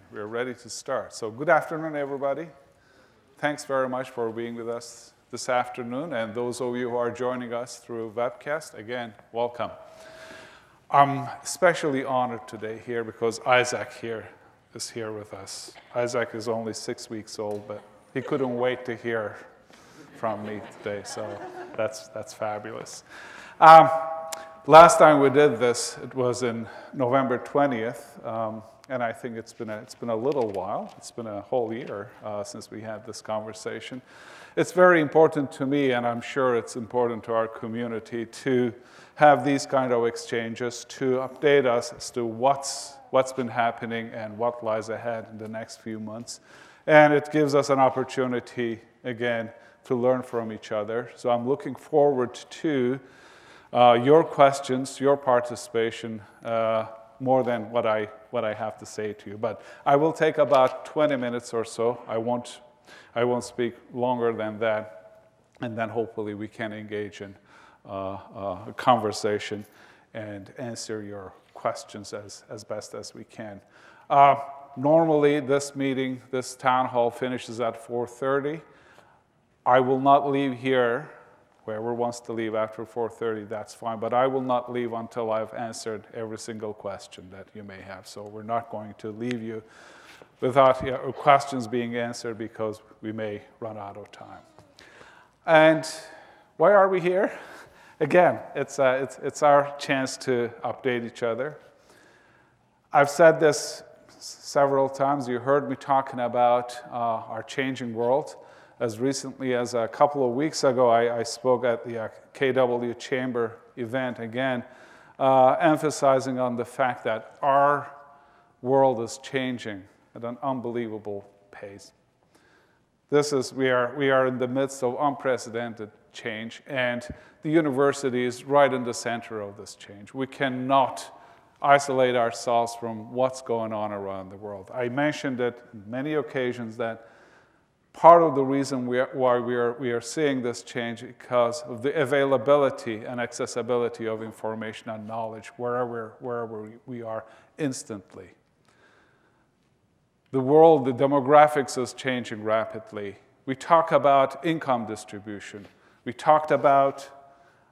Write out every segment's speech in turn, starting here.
We're ready to start. So good afternoon, everybody. Thanks very much for being with us this afternoon. And those of you who are joining us through webcast, again, welcome. I'm especially honored today here because Isaac is here with us. Isaac is only 6 weeks old, but he couldn't wait to hear from me today, so that's fabulous. Last time we did this, it was in November 20th, and I think it's been a little while. It's been a whole year since we had this conversation. It's very important to me, and I'm sure it's important to our community to have these kind of exchanges to update us as to what's been happening and what lies ahead in the next few months. And it gives us an opportunity, again, to learn from each other. So I'm looking forward to your questions, your participation, more than what I have to say to you. But I will take about 20 minutes or so. I won't speak longer than that, and then hopefully we can engage in a conversation and answer your questions as best as we can. Normally, this meeting, this town hall finishes at 4:30. I will not leave here. Whoever wants to leave after 4:30, that's fine. But I will not leave until I've answered every single question that you may have. So we're not going to leave you without questions being answered because we may run out of time. And why are we here? Again, it's our chance to update each other. I've said this several times. You heard me talking about our changing world. As recently as a couple of weeks ago, I spoke at the KW Chamber event again, emphasizing on the fact that our world is changing at an unbelievable pace. We are in the midst of unprecedented change, and the university is right in the center of this change. We cannot isolate ourselves from what's going on around the world. I mentioned it on many occasions that part of the reason why we are seeing this change is because of the availability and accessibility of information and knowledge wherever we are instantly. The world, the demographics is changing rapidly. We talk about income distribution. We talked about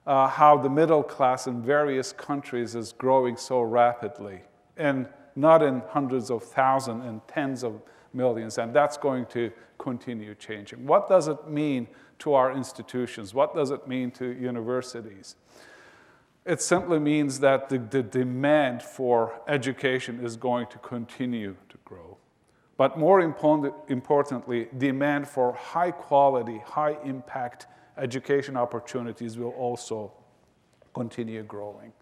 how the middle class in various countries is growing so rapidly, and not in hundreds of thousands and tens of millions, and that's going to continue changing. What does it mean to our institutions? What does it mean to universities? It simply means that the demand for education is going to continue to grow. But more importantly, demand for high quality, high impact education opportunities will also continue growing.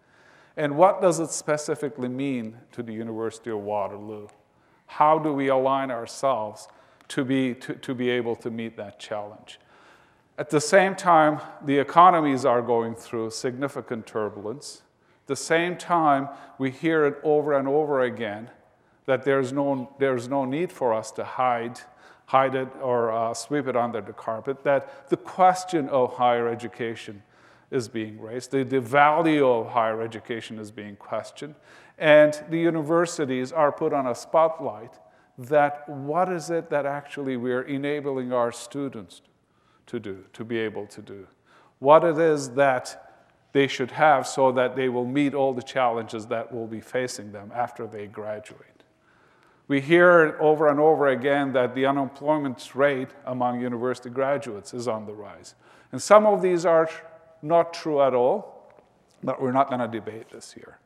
And what does it specifically mean to the University of Waterloo? How do we align ourselves to be able to meet that challenge? At the same time, the economies are going through significant turbulence. At the same time, we hear it over and over again that there's no need for us to hide it or sweep it under the carpet, that the question of higher education is being raised, the value of higher education is being questioned, and the universities are put on a spotlight that what is it that actually we're enabling our students to do, to be able to do? What it is that they should have so that they will meet all the challenges that will be facing them after they graduate. We hear over and over again that the unemployment rate among university graduates is on the rise. And some of these are not true at all, but we're not going to debate this here.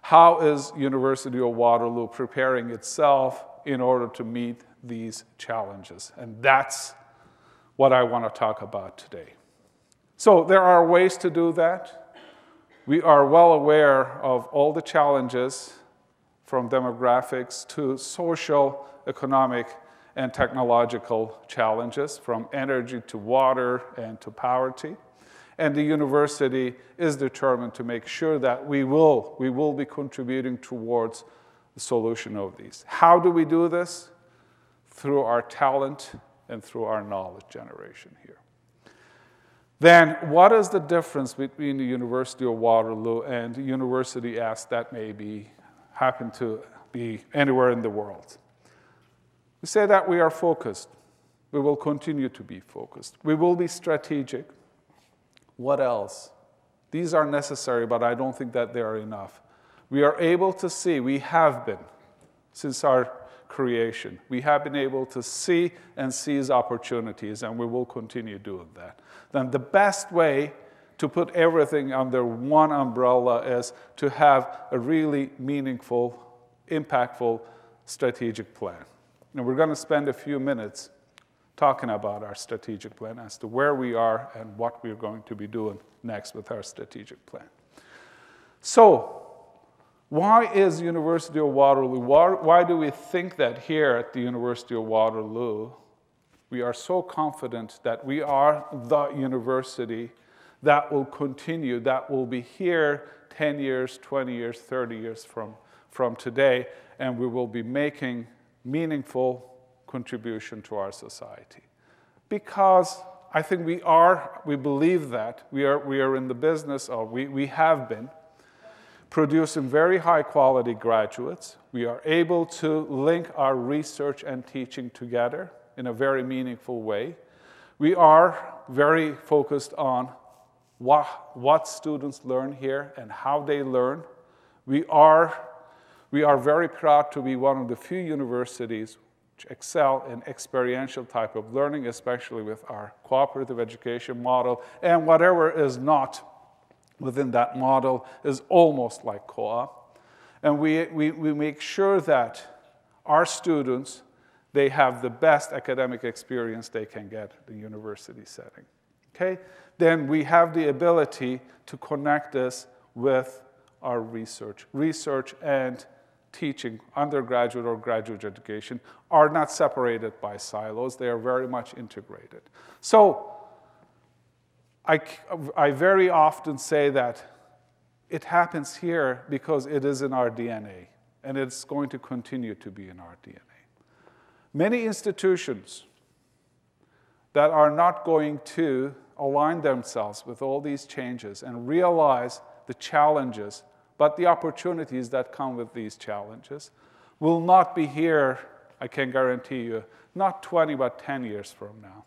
How is University of Waterloo preparing itself in order to meet these challenges? And that's what I want to talk about today. So there are ways to do that. We are well aware of all the challenges, from demographics to social, economic, and technological challenges, from energy to water and to poverty. And the university is determined to make sure that we will be contributing towards the solution of these. How do we do this? Through our talent and through our knowledge generation here. Then, what is the difference between the University of Waterloo and the university as that may be happen to be anywhere in the world. We say that we are focused. We will continue to be focused. We will be strategic. What else? These are necessary, but I don't think that they are enough. We are able to see, we have been, since our creation, we have been able to see and seize opportunities, and we will continue doing that. Then the best way to put everything under one umbrella is to have a really meaningful, impactful strategic plan. And we're going to spend a few minutes talking about our strategic plan as to where we are and what we're going to be doing next with our strategic plan. So, why is University of Waterloo? Why do we think that here at the University of Waterloo, we are so confident that we are the university that will continue, that will be here 10 years, 20 years, 30 years from today, and we will be making meaningful contribution to our society? Because I think we believe that we are in the business of, we have been producing very high quality graduates. We are able to link our research and teaching together in a very meaningful way. We are very focused on what students learn here and how they learn. We are very proud to be one of the few universities which excel in experiential type of learning, especially with our cooperative education model, and whatever is not within that model is almost like co-op. And we make sure that our students, they have the best academic experience they can get in the university setting. Okay? Then we have the ability to connect this with our research. Research and teaching, undergraduate or graduate education, are not separated by silos. They are very much integrated. So I very often say that it happens here because it is in our DNA, and it's going to continue to be in our DNA. Many institutions that are not going to align themselves with all these changes and realize the challenges, but the opportunities that come with these challenges, will not be here, I can guarantee you, not 20, but 10 years from now.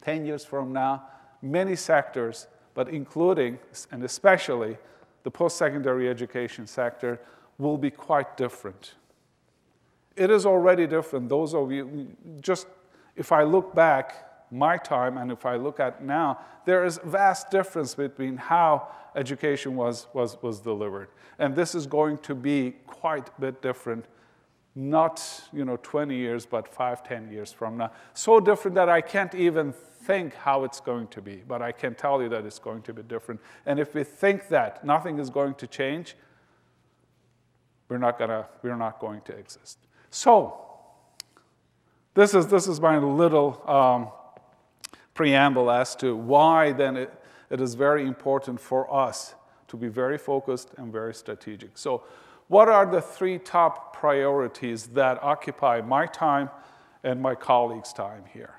10 years from now, many sectors, but including and especially the post-secondary education sector, will be quite different. It is already different. Those of you, just if I look back my time and if I look at now, there is vast difference between how education was delivered. And this is going to be quite a bit different, not 20 years, but 5, 10 years from now. So different that I can't even think how it's going to be, but I can tell you that it's going to be different. And if we think that nothing is going to change, we're not going to exist. So this is my little preamble as to why then it is very important for us to be very focused and very strategic. So what are the 3 top priorities that occupy my time and my colleagues' time here?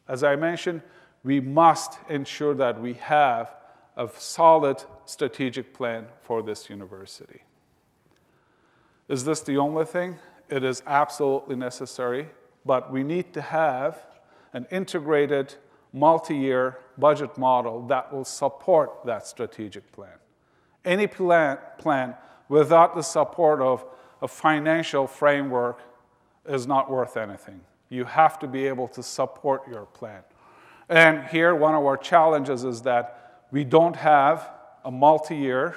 As I mentioned, we must ensure that we have a solid strategic plan for this university. Is this the only thing? It is absolutely necessary, but we need to have an integrated multi-year budget model that will support that strategic plan. Any plan without the support of a financial framework is not worth anything. You have to be able to support your plan. And here, one of our challenges is that we don't have a multi-year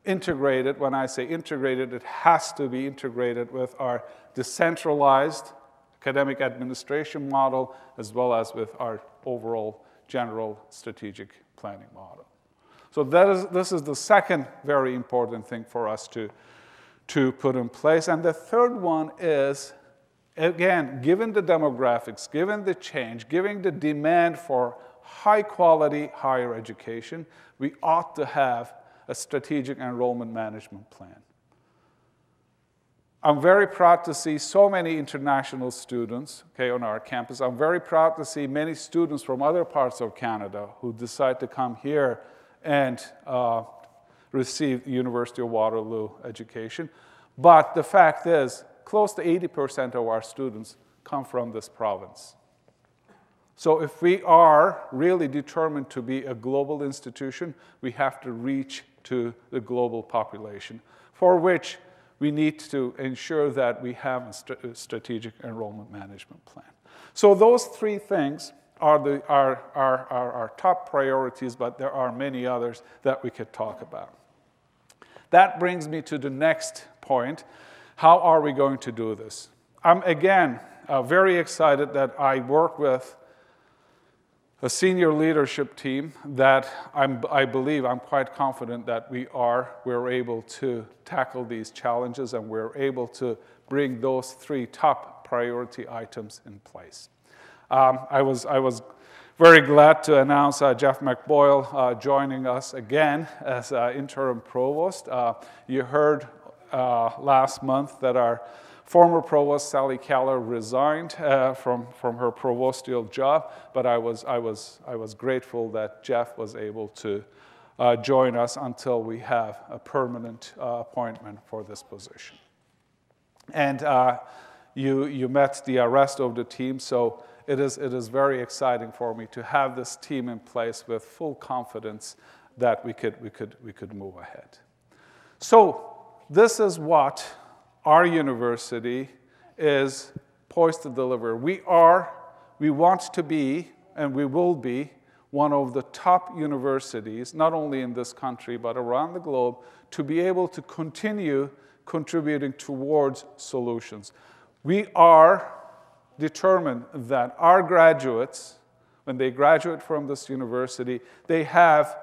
integrated. When I say integrated, it has to be integrated with our decentralized academic administration model, as well as with our overall general strategic planning model. So this is the second very important thing for us to put in place. And the third one is, again, given the demographics, given the change, given the demand for high quality higher education, we ought to have a strategic enrollment management plan. I'm very proud to see so many international students on our campus. I'm very proud to see many students from other parts of Canada who decide to come here and receive University of Waterloo education. But the fact is, close to 80% of our students come from this province. So if we are really determined to be a global institution, we have to reach to the global population, for which we need to ensure that we have a strategic enrollment management plan. So those three things are our top priorities, but there are many others that we could talk about. That brings me to the next point. How are we going to do this? I'm, again, very excited that I work with a senior leadership team that I believe, I'm quite confident that we're able to tackle these challenges, and we're able to bring those three top priority items in place. I was very glad to announce Jeff McBoyle joining us again as interim provost. You heard last month that our former provost, Sally Keller, resigned from her provostial job, but I was grateful that Jeff was able to join us until we have a permanent appointment for this position. And you met the rest of the team, so it is very exciting for me to have this team in place with full confidence that we could move ahead. So this is what our university is poised to deliver. We want to be, and we will be, one of the top universities, not only in this country, but around the globe, to be able to continue contributing towards solutions. We are determined that our graduates, when they graduate from this university, they have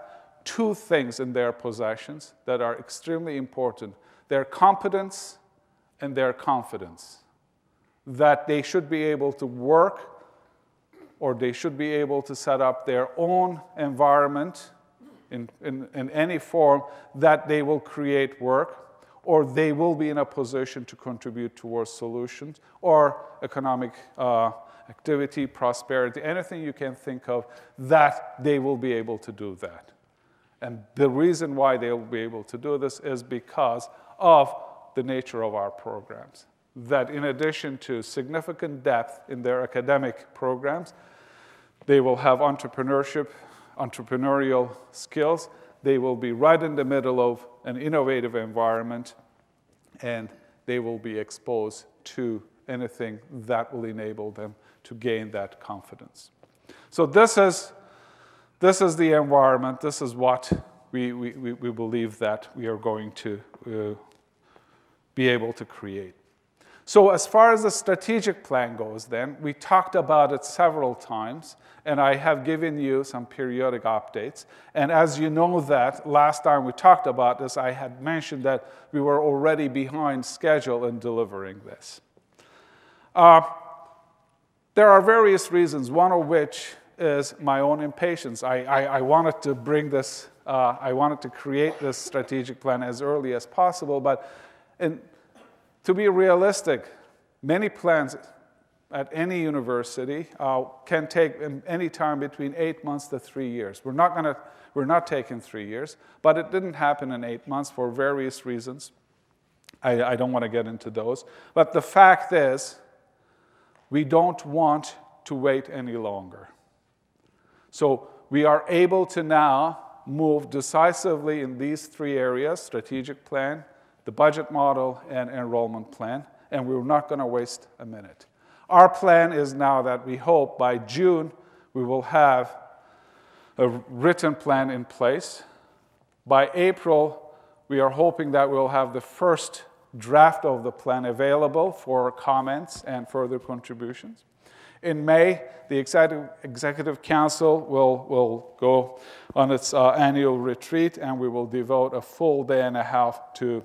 two things in their possessions that are extremely important: their competence and their confidence. That they should be able to work, or they should be able to set up their own environment in any form that they will create work, or they will be in a position to contribute towards solutions or economic activity, prosperity, anything you can think of, that they will be able to do that. And the reason why they will be able to do this is because of the nature of our programs. That in addition to significant depth in their academic programs, they will have entrepreneurship, entrepreneurial skills. They will be right in the middle of an innovative environment, and they will be exposed to anything that will enable them to gain that confidence. So this is the environment. This is what we believe that we are going to be able to create. So as far as the strategic plan goes then, we talked about it several times, and I have given you some periodic updates. And as you know that, last time we talked about this, I had mentioned that we were already behind schedule in delivering this. There are various reasons, one of which is my own impatience. I wanted to bring this, I wanted to create this strategic plan as early as possible, but to be realistic, many plans at any university can take any time between 8 months to 3 years. We're not taking 3 years, but it didn't happen in 8 months for various reasons. I don't want to get into those. But the fact is, we don't want to wait any longer. So we are able to now move decisively in these three areas: strategic plan, the budget model, and enrollment plan, and we're not going to waste a minute. Our plan is now that we hope by June we will have a written plan in place. By April, we are hoping that we'll have the first draft of the plan available for comments and further contributions. In May, the Executive Council will go on its annual retreat, and we will devote a full day and a half to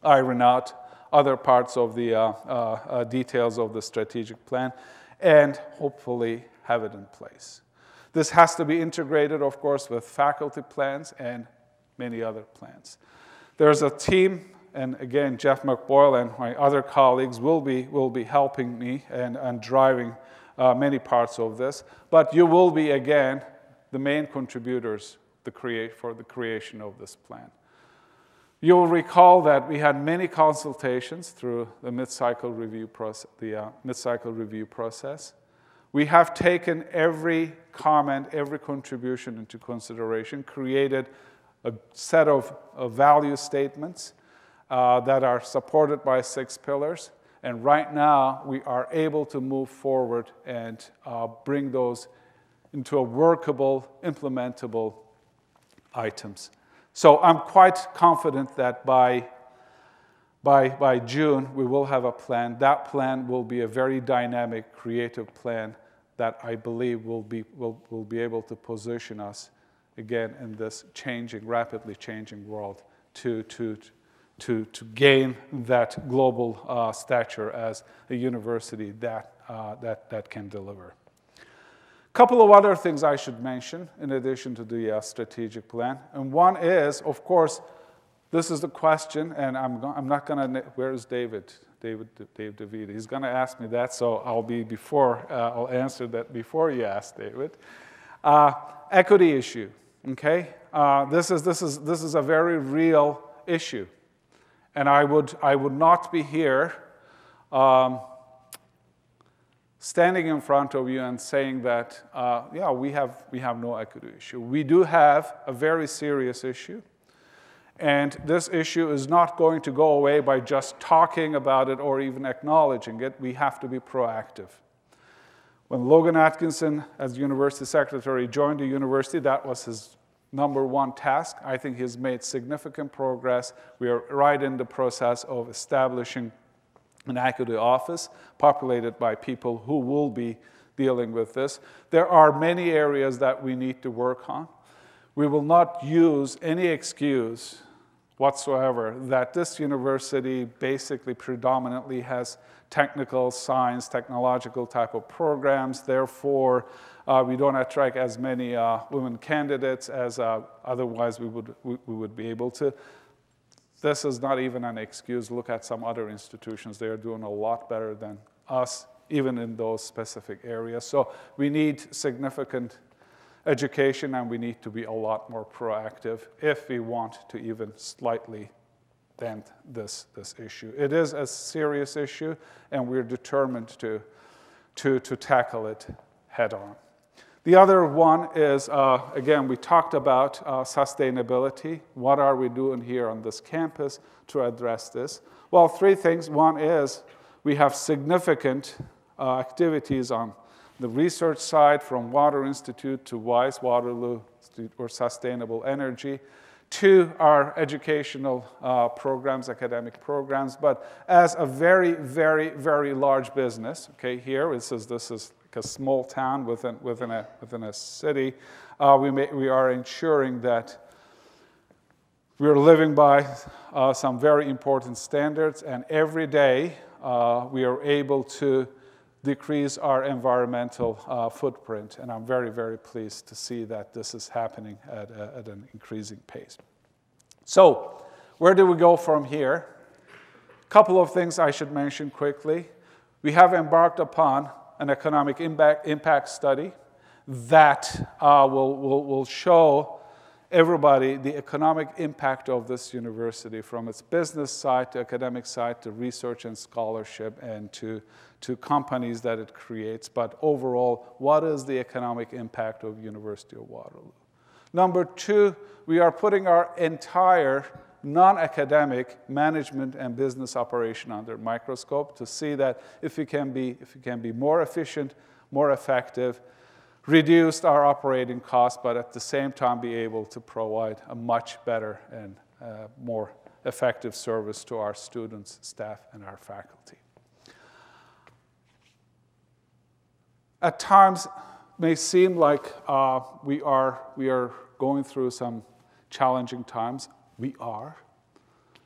iron out other parts of the details of the strategic plan and hopefully have it in place. This has to be integrated, of course, with faculty plans and many other plans. There's a team, and again, Jeff McBoyle and my other colleagues will be helping me and driving many parts of this, but you will be, again, the main contributors for the creation of this plan. You will recall that we had many consultations through the mid-cycle review process. We have taken every comment, every contribution into consideration, created a set of value statements that are supported by 6 pillars. And right now, we are able to move forward and bring those into a workable, implementable items. So I'm quite confident that by June, we will have a plan. That plan will be a very dynamic, creative plan that I believe will be able to position us again in this rapidly changing world to gain that global stature as a university that can deliver. A couple of other things I should mention in addition to the strategic plan. And one is, of course, this is the question, and I'm not going to, where is Dave DeVita? He's going to ask me that, so I'll answer that before you ask David. Equity issue, okay? This is a very real issue. And I would not be here standing in front of you and saying that, yeah, we have no equity issue. We do have a very serious issue. And this issue is not going to go away by just talking about it or even acknowledging it. We have to be proactive. When Logan Atkinson, as university secretary, joined the university, that was his #1 task. I think he's made significant progress. We are right in the process of establishing an equity office populated by people who will be dealing with this. There are many areas that we need to work on. We will not use any excuse whatsoever that this university basically predominantly has technical, science, technological type of programs. Therefore, we don't attract as many women candidates as otherwise we would be able to. This is not even an excuse. Look at some other institutions. They are doing a lot better than us, even in those specific areas. So we need significant education, and we need to be a lot more proactive if we want to even slightly dent this issue. It is a serious issue, and we're determined to tackle it head on. The other one is, again, we talked about sustainability. What are we doing here on this campus to address this? Well, 3 things. One is we have significant activities on the research side, from Water Institute to WISE, Waterloo Institute for Sustainable Energy, to our educational programs, academic programs. But as a very, very, very large business, okay, here this is like a small town within a city, we are ensuring that we are living by some very important standards, and every day we are able to decrease our environmental footprint. And I'm very, very pleased to see that this is happening at an increasing pace. So where do we go from here? A couple of things I should mention quickly. We have embarked upon an economic impact study that will show everybody the economic impact of this university, from its business side to academic side to research and scholarship and to companies that it creates. But overall, what is the economic impact of University of Waterloo? Number 2, we are putting our entire non-academic management and business operation under microscope to see that if we can be more efficient, more effective, reduced our operating costs, but at the same time be able to provide a much better and more effective service to our students, staff, and our faculty. At times, may seem like we are going through some challenging times. We are.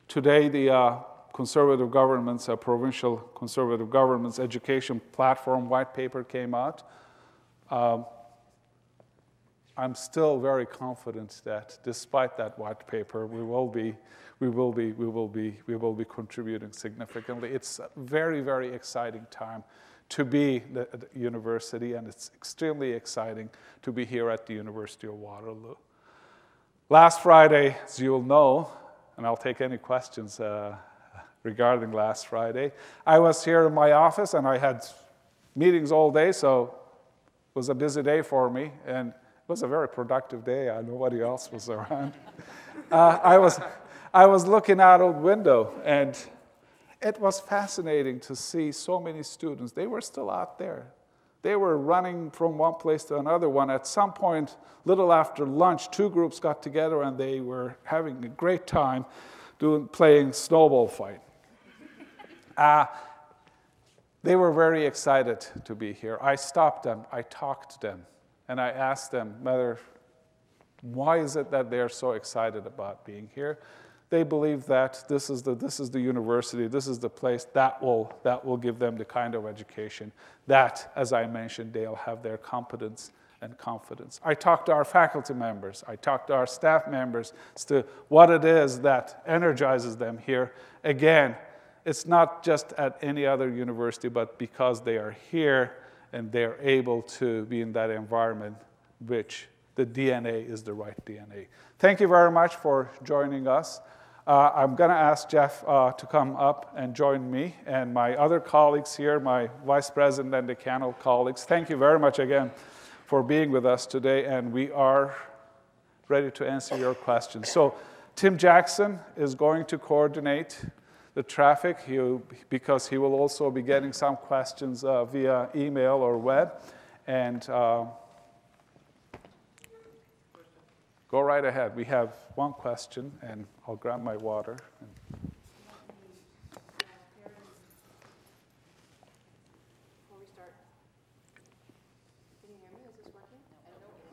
Today, the conservative government's, provincial conservative government's education platform white paper came out. I'm still very confident that despite that white paper, we will be contributing significantly. It's a very, very exciting time to be at the university, and it's extremely exciting to be here at the University of Waterloo. Last Friday, as you'll know, and I'll take any questions regarding last Friday. I was here in my office, and I had meetings all day, so it was a busy day for me, and it was a very productive day. Nobody else was around. I was looking out of the window, and it was fascinating to see so many students. They were still out there. They were running from one place to another one. At some point, little after lunch, two groups got together, and they were having a great time playing snowball fight. They were very excited to be here. I stopped them, I talked to them, and I asked them why is it that they're so excited about being here. They believe that this is the university, this is the place that will give them the kind of education that, as I mentioned, they'll have their competence and confidence. I talked to our faculty members, I talked to our staff members as to what it is that energizes them here. Again, it's not just at any other university, but because they are here and they're able to be in that environment, which the DNA is the right DNA. Thank you very much for joining us. I'm going to ask Jeff to come up and join me and my other colleagues here, my vice president and decanal colleagues. Thank you very much again for being with us today, and we are ready to answer your questions. So Tim Jackson is going to coordinate the traffic because he will also be getting some questions via email or web. And go right ahead. We have one question, and I'll grab my water. Before we start, can you hear me? Is this working? I don't know if it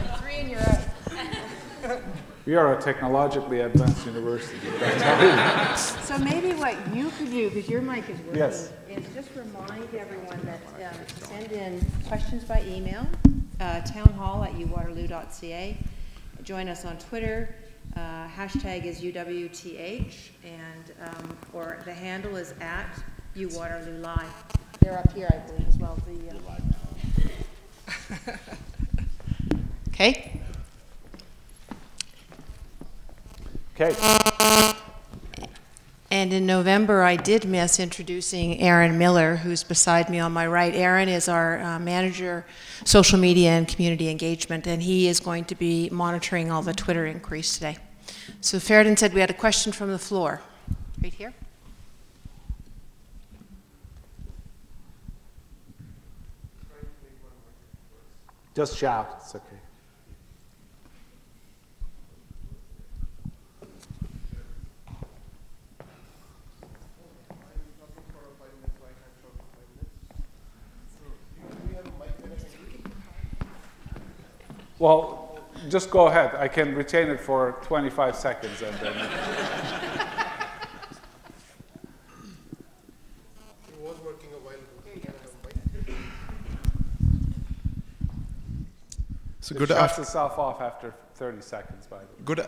is. Three and you're out. We are a technologically advanced university. So maybe what you could do, because your mic is working, Yes. is just remind everyone that send in questions by email, townhall@uwaterloo.ca. Join us on Twitter. Hashtag is UWTH, and or the handle is @uWaterloo Live. They're up here, I believe, as well. Okay. Okay. And in November, I did miss introducing Aaron Miller, who's beside me on my right. Aaron is our manager, social media and community engagement, and he is going to be monitoring all the Twitter inquiries today. So Feridun said we had a question from the floor. Right here. Just shout. It's okay. Well, just go ahead. I can retain it for 25 seconds and then. It was working a while ago. So It shuts itself off after 30 seconds, by the way.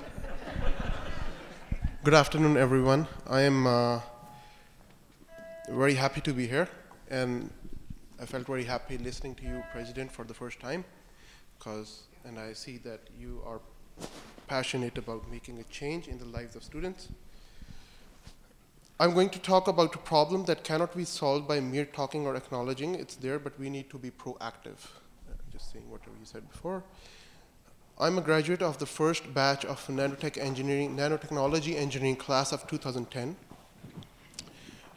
Good afternoon, everyone. I am very happy to be here, and I felt very happy listening to you, President, for the first time, and I see that you are passionate about making a change in the lives of students. I'm going to talk about a problem that cannot be solved by mere talking or acknowledging. It's there, but we need to be proactive. Just saying whatever you said before. I'm a graduate of the first batch of nanotechnology engineering class of 2010.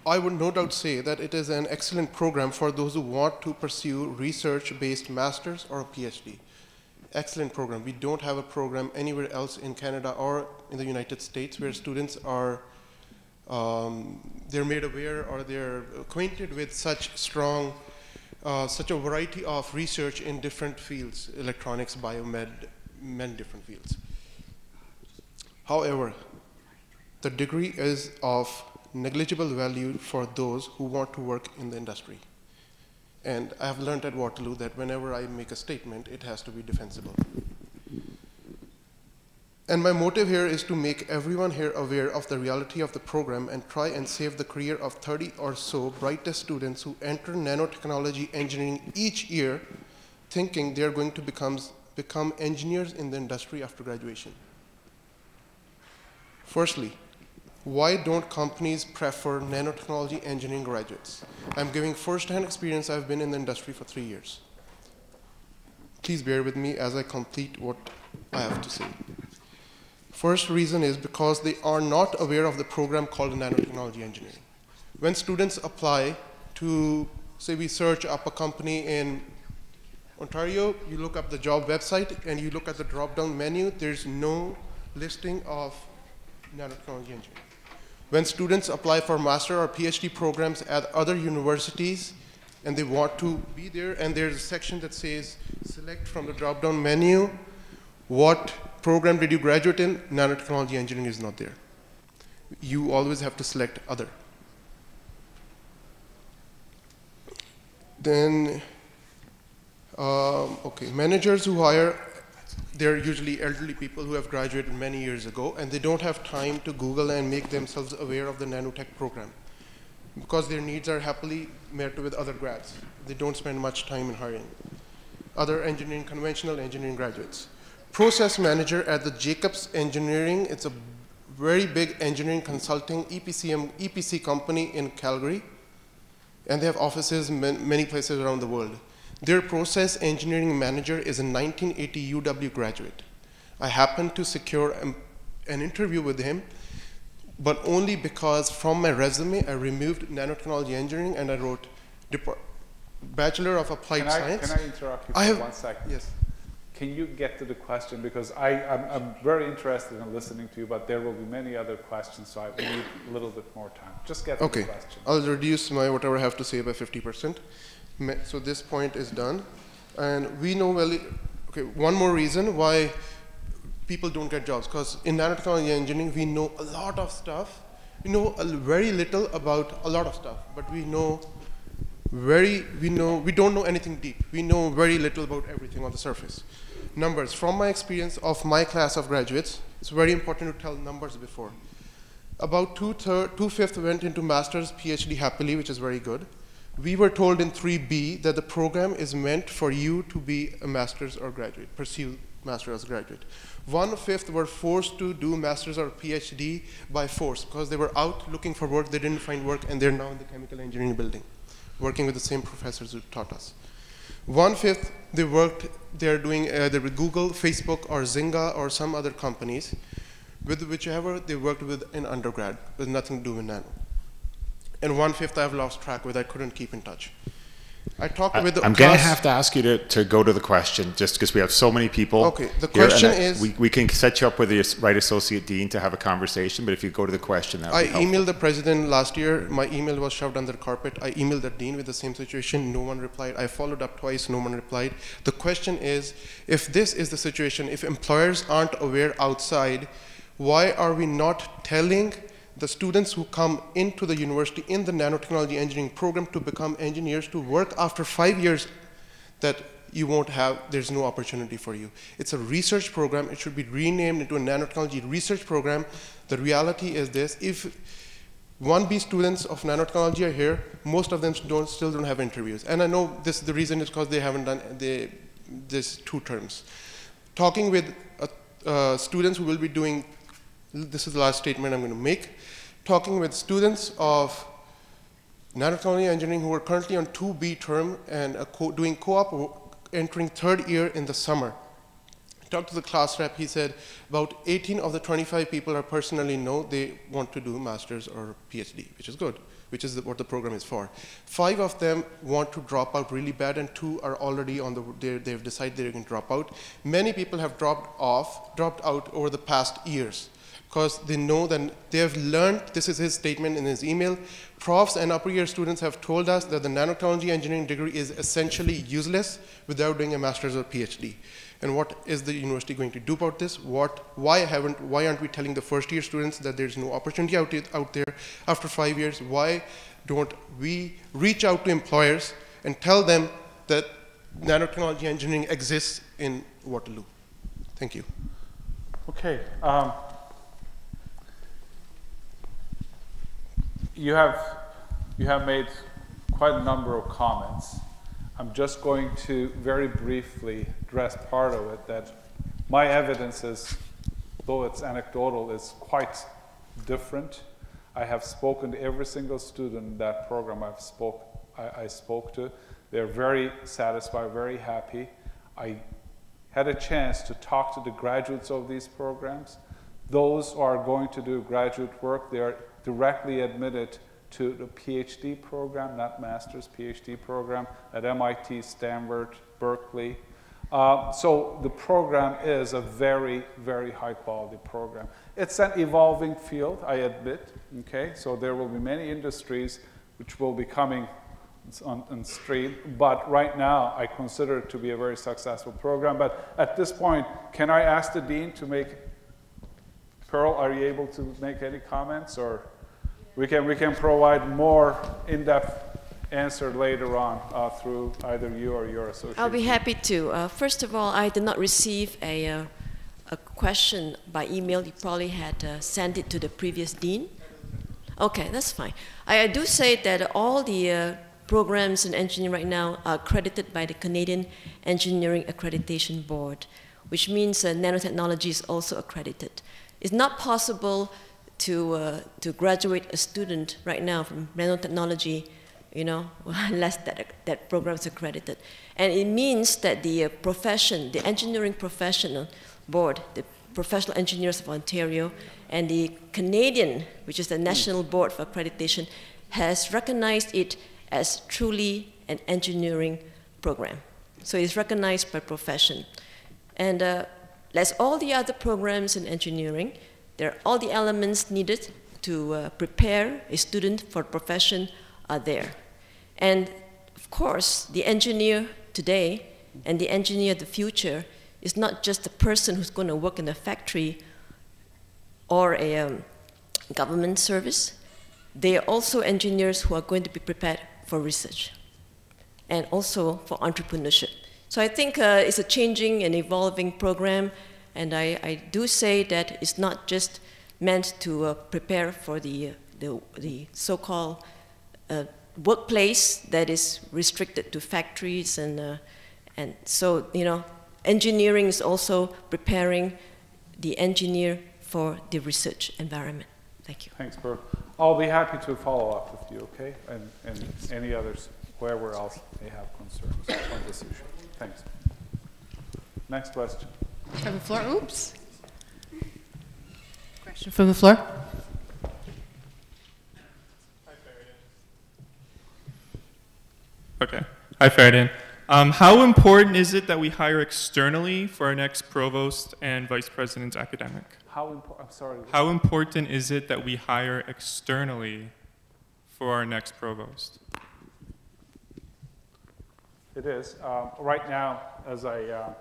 I would no doubt say that it is an excellent program for those who want to pursue research-based master's or a PhD. Excellent program. We don't have a program anywhere else in Canada or in the United States where students are they're made aware or they're acquainted with such a variety of research in different fields, electronics, biomed, many different fields. However, the degree is of negligible value for those who want to work in the industry. And I have learned at Waterloo that whenever I make a statement, it has to be defensible. And my motive here is to make everyone here aware of the reality of the program and try and save the career of 30 or so brightest students who enter nanotechnology engineering each year thinking they're going to become engineers in the industry after graduation. Firstly, why don't companies prefer nanotechnology engineering graduates? I'm giving first-hand experience. I've been in the industry for 3 years. Please bear with me as I complete what I have to say. First reason is because they are not aware of the program called nanotechnology engineering. When students apply to, say we search up a company in Ontario, you look up the job website and you look at the drop-down menu, there's no listing of nanotechnology engineering. When students apply for master or PhD programs at other universities and they want to be there, and there's a section that says select from the drop-down menu what program did you graduate in, nanotechnology engineering is not there. You always have to select other. Then, okay, managers who hire, they're usually elderly people who have graduated many years ago, and they don't have time to Google and make themselves aware of the nanotech program because their needs are happily met with other grads. They don't spend much time in hiring other engineering, conventional engineering graduates. Process manager at the Jacobs Engineering, it's a very big engineering consulting EPC company in Calgary, and they have offices many places around the world. Their process engineering manager is a 1980 UW graduate. I happened to secure an interview with him, but only because from my resume I removed nanotechnology engineering and I wrote Bachelor of Applied Science. Can I interrupt you for 1 second? Yes. Can you get to the question? Because I'm very interested in listening to you, but there will be many other questions, so I need a little bit more time. Just get to the question. I'll reduce my whatever I have to say by 50%. So this point is done. And we know, well, okay, one more reason why people don't get jobs, because in nanotechnology engineering, we know a lot of stuff. We know very little about a lot of stuff, but we don't know anything deep. We know very little about everything on the surface. Numbers, from my experience of my class of graduates, it's very important to tell numbers before. About two-fifths went into master's, PhD happily, which is very good. We were told in 3B that the program is meant for you to be a master's or graduate, pursue master's or graduate. 1/5 were forced to do master's or PhD by force because they were out looking for work, they didn't find work, and they're now in the chemical engineering building, working with the same professors who taught us. 1/5, they're doing either with Google, Facebook, or Zynga, or some other companies, with whichever they worked with in undergrad, with nothing to do with nano. And 1/5 I've lost track with, I couldn't keep in touch. I talked with the I'm going to have to ask you to go to the question, just because we have so many people. Okay, the question is... We can set you up with the right associate dean to have a conversation, but if you go to the question, that would be helpful. I emailed the president last year. My email was shoved under the carpet. I emailed the dean with the same situation. No one replied. I followed up twice. No one replied. The question is, if this is the situation, if employers aren't aware outside, why are we not telling the students who come into the university in the nanotechnology engineering program to become engineers, to work after 5 years, that you won't have, there's no opportunity for you. It's a research program. It should be renamed into a nanotechnology research program. The reality is this: if 1B students of nanotechnology are here, most of them still don't have interviews. And I know the reason is because they haven't done these 2 terms. Talking with students who will be doing, this is the last statement I'm going to make, talking with students of nanotechnology engineering who are currently on 2B term and doing co-op, entering 3rd year in the summer. I talked to the class rep. He said about 18 of the 25 people are personally know they want to do master's or PhD, which is good, which is what the program is for. 5 of them want to drop out really bad, and 2 are already on they've decided they're going to drop out. Many people have dropped out over the past years, because they know that they have learned, this is his statement in his email, profs and upper year students have told us that the nanotechnology engineering degree is essentially useless without doing a master's or PhD. And what is the university going to do about this? Why aren't we telling the first year students that there's no opportunity out there after 5 years? Why don't we reach out to employers and tell them that nanotechnology engineering exists in Waterloo? Thank you. Okay. You have made quite a number of comments. I'm just going to very briefly address part of it, that my evidence is, though it's anecdotal, is quite different. I have spoken to every single student in that program I spoke to. They're very satisfied, very happy. I had a chance to talk to the graduates of these programs. Those who are going to do graduate work, they are directly admitted to the PhD program, not master's, PhD program at MIT, Stanford, Berkeley. So the program is a very, very high quality program. It's an evolving field, I admit, okay? So there will be many industries which will be coming on stream, but right now I consider it to be a very successful program. But at this point, can I ask the Dean to make, Pearl, are you able to make any comments, or we can provide more in-depth answer later on through either you or your associate? I'll be happy to. First of all, I did not receive a question by email. You probably had sent it to the previous dean. Okay, that's fine. I do say that all the programs in engineering right now are accredited by the Canadian Engineering Accreditation Board, which means nanotechnology is also accredited. It's not possible to graduate a student right now from nanotechnology, you know, unless that program is accredited. And it means that the profession, the engineering professional board, the Professional Engineers of Ontario, and the Canadian, which is the National Board for Accreditation, has recognized it as truly an engineering program. So it's recognized by profession. And as all the other programs in engineering, there are all the elements needed to prepare a student for a profession are there. And of course, the engineer today and the engineer of the future is not just the person who's going to work in a factory or a government service. They are also engineers who are going to be prepared for research and also for entrepreneurship. So I think it's a changing and evolving program, and I do say that it's not just meant to prepare for the so-called workplace that is restricted to factories, and so, you know, engineering is also preparing the engineer for the research environment. Thank you. Thanks, Bert. I'll be happy to follow up with you, okay? And any others, wherever else may have concerns on this issue. Thanks. Next question. From the floor, oops. Question from the floor. Okay. Hi, Feridun. How important is it that we hire externally for our next provost and vice president's academic? I'm sorry. How important is it that we hire externally for our next provost? It is. Right now, as let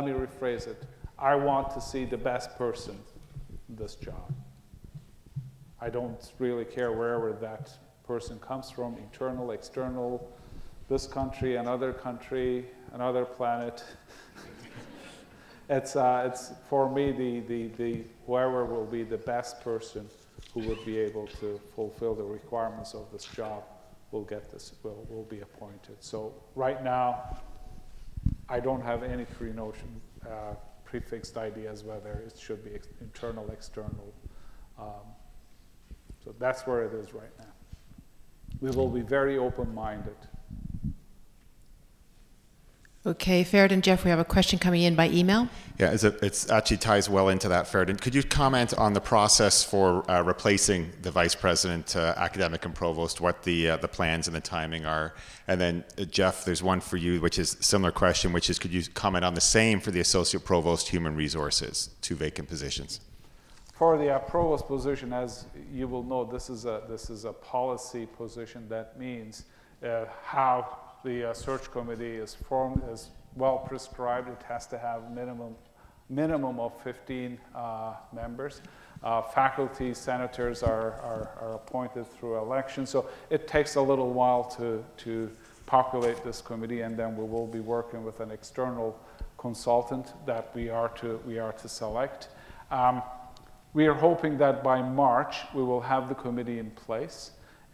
me rephrase it. I want to see the best person in this job. I don't really care wherever that person comes from, internal, external, this country, another country, another planet. It's for me, the whoever will be the best person who would be able to fulfill the requirements of this job will get this, will be appointed. So right now, I don't have any prefixed ideas whether it should be internal, external. So that's where it is right now. We will be very open-minded. Okay, Feridun, Jeff, we have a question coming in by email. Yeah, it actually ties well into that, Feridun. Could you comment on the process for replacing the vice president, academic and provost, what the plans and the timing are? And then, Jeff, there's one for you, which is a similar question, which is, could you comment on the same for the associate provost, human resources, 2 vacant positions? For the provost position, as you will know, this is a policy position. That means how the search committee is formed is well prescribed. It has to have minimum of 15 members. Faculty senators are appointed through election, so it takes a little while to populate this committee, and then we will be working with an external consultant that we are to select. We are hoping that by March we will have the committee in place,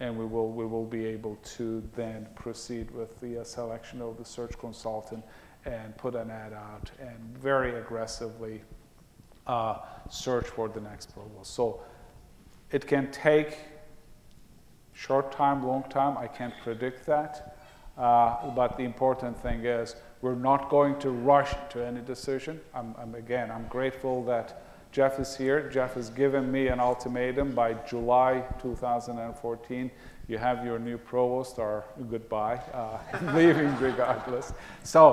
and we will be able to then proceed with the selection of the search consultant and put an ad out and very aggressively search for the next provost. So it can take short time, long time, I can't predict that. But the important thing is we're not going to rush to any decision. I'm grateful that Jeff is here. Jeff has given me an ultimatum by July 2014. You have your new provost, or goodbye, leaving regardless. So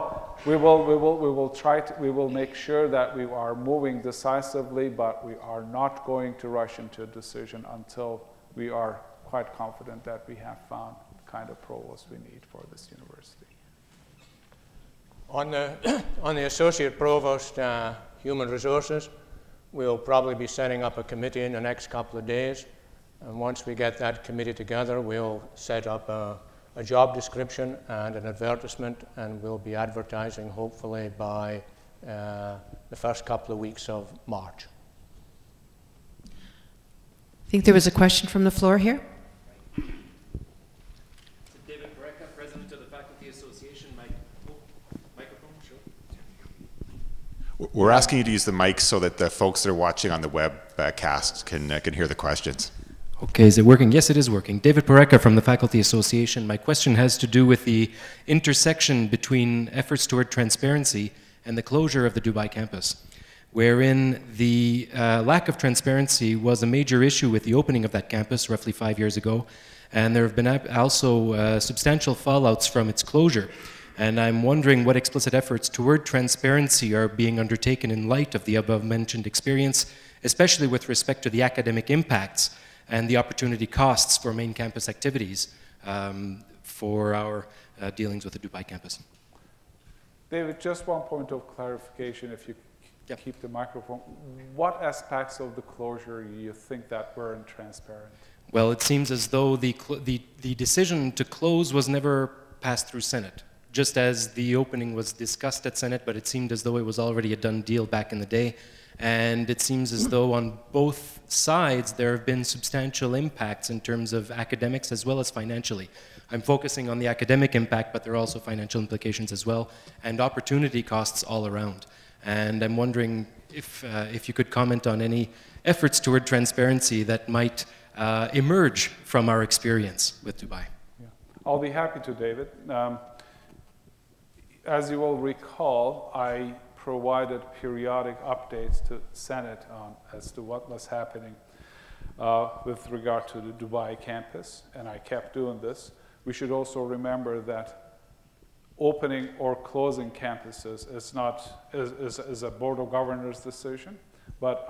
we will make sure that we are moving decisively, but we are not going to rush into a decision until we are quite confident that we have found the kind of provost we need for this university. On the associate provost, human resources, we'll probably be setting up a committee in the next couple of days. And once we get that committee together, we'll set up a job description and an advertisement, and we'll be advertising hopefully by the first couple of weeks of March. I think there was a question from the floor here. David Barreca, President of the Faculty Association. Microphone, sure. We're asking you to use the mic so that the folks that are watching on the webcast can hear the questions. Okay, is it working? Yes, it is working. David Barreca from the Faculty Association. My question has to do with the intersection between efforts toward transparency and the closure of the Dubai campus, wherein the lack of transparency was a major issue with the opening of that campus roughly 5 years ago, and there have been also substantial fallouts from its closure. And I'm wondering what explicit efforts toward transparency are being undertaken in light of the above-mentioned experience, especially with respect to the academic impacts and the opportunity costs for main campus activities for our dealings with the Dubai campus. David, just one point of clarification, if you keep the microphone. What aspects of the closure you think that weren't transparent? Well, it seems as though the decision to close was never passed through Senate, just as the opening was discussed at Senate, but it seemed as though it was already a done deal back in the day. And it seems as though on both sides there have been substantial impacts in terms of academics as well as financially. I'm focusing on the academic impact, but there are also financial implications as well, and opportunity costs all around. And I'm wondering if you could comment on any efforts toward transparency that might emerge from our experience with Dubai. Yeah. I'll be happy to, David. As you will recall, I provided periodic updates to Senate as to what was happening with regard to the Dubai campus, and I kept doing this. We should also remember that opening or closing campuses is a Board of Governors decision, but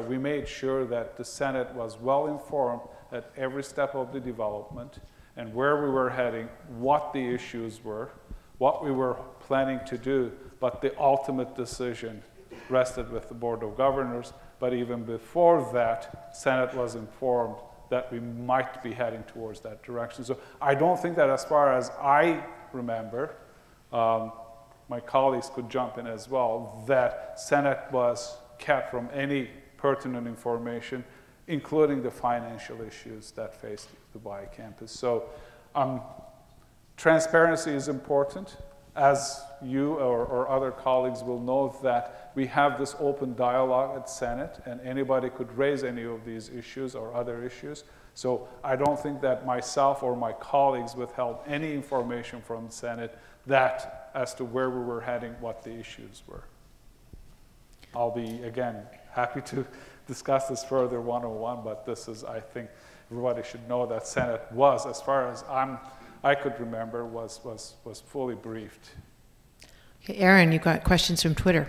we made sure that the Senate was well informed at every step of the development and where we were heading, what the issues were, what we were planning to do, but the ultimate decision rested with the Board of Governors. But even before that, Senate was informed that we might be heading towards that direction. So I don't think that, as far as I remember, my colleagues could jump in as well, that Senate was kept from any pertinent information, including the financial issues that faced the Dubai campus. So transparency is important. As you or other colleagues will know, that we have this open dialogue at Senate, and anybody could raise any of these issues or other issues. So I don't think that myself or my colleagues withheld any information from the Senate as to where we were heading, what the issues were. I'll be, again, happy to discuss this further one-on-one, but this is, I think, everybody should know that Senate was, as far as I could remember, was fully briefed. Okay, Aaron, you've got questions from Twitter.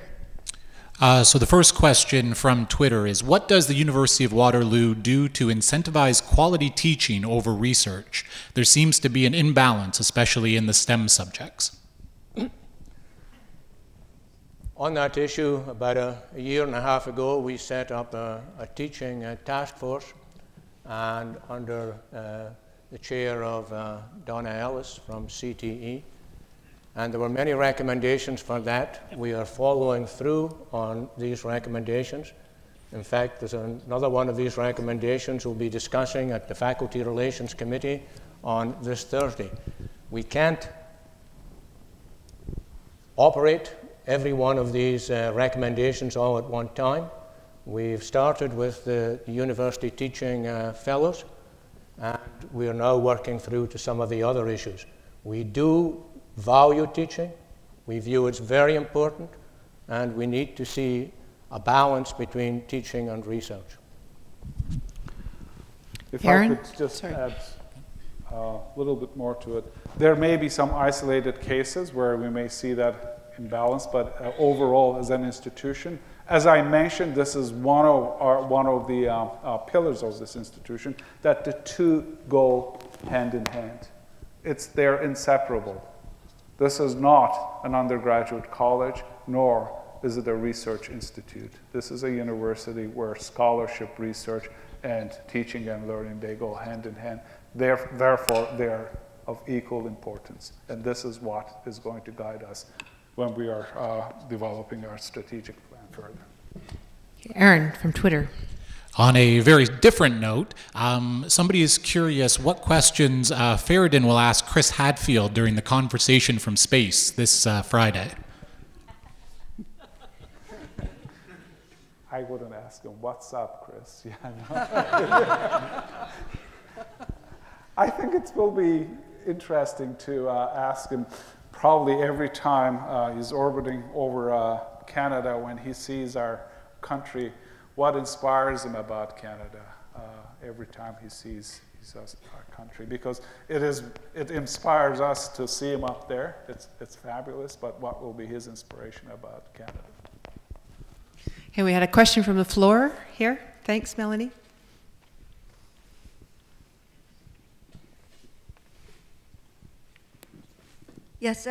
So the first question from Twitter is, what does the University of Waterloo do to incentivize quality teaching over research? There seems to be an imbalance, especially in the STEM subjects. On that issue, about a year and a half ago, we set up a teaching task force, and under the chair of Donna Ellis from CTE, And there were many recommendations for that. We are following through on these recommendations. In fact, there's another one of these recommendations we'll be discussing at the Faculty Relations Committee on this Thursday. We can't operate every one of these recommendations all at one time. We've started with the university teaching fellows, and we are now working through to some of the other issues. We do value teaching. We view it's very important, and we need to see a balance between teaching and research. If Aaron? I could just add a little bit more to it. There may be some isolated cases where we may see that imbalance, but overall as an institution, as I mentioned, this is one of the pillars of this institution, that the two go hand in hand. They're inseparable. This is not an undergraduate college, nor is it a research institute. This is a university where scholarship, research, and teaching and learning, they go hand in hand. Therefore, they're of equal importance. And this is what is going to guide us when we are developing our strategic plan further. Aaron from Twitter. On a very different note, somebody is curious what questions Feridun will ask Chris Hadfield during the conversation from space this Friday. I wouldn't ask him, what's up, Chris? Yeah, no. I think it will be interesting to ask him probably every time he's orbiting over Canada, when he sees our country, what inspires him about Canada every time he sees our country, because it inspires us to see him up there. It's fabulous, but what will be his inspiration about Canada? Okay, we had a question from the floor here. Thanks, Melanie. Yes,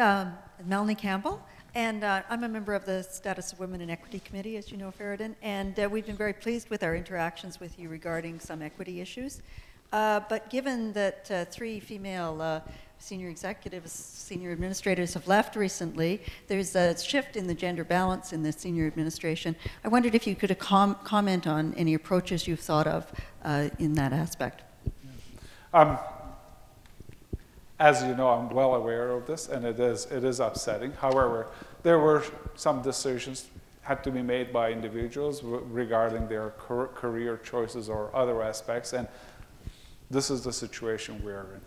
Melanie Campbell, and I'm a member of the Status of Women and Equity Committee, as you know, Feridun, and we've been very pleased with our interactions with you regarding some equity issues. But given that 3 female senior executives, senior administrators have left recently, there's a shift in the gender balance in the senior administration. I wondered if you could comment on any approaches you've thought of in that aspect. As you know, I'm well aware of this, and it is upsetting. However, there were some decisions had to be made by individuals regarding their career choices or other aspects, and this is the situation we're in.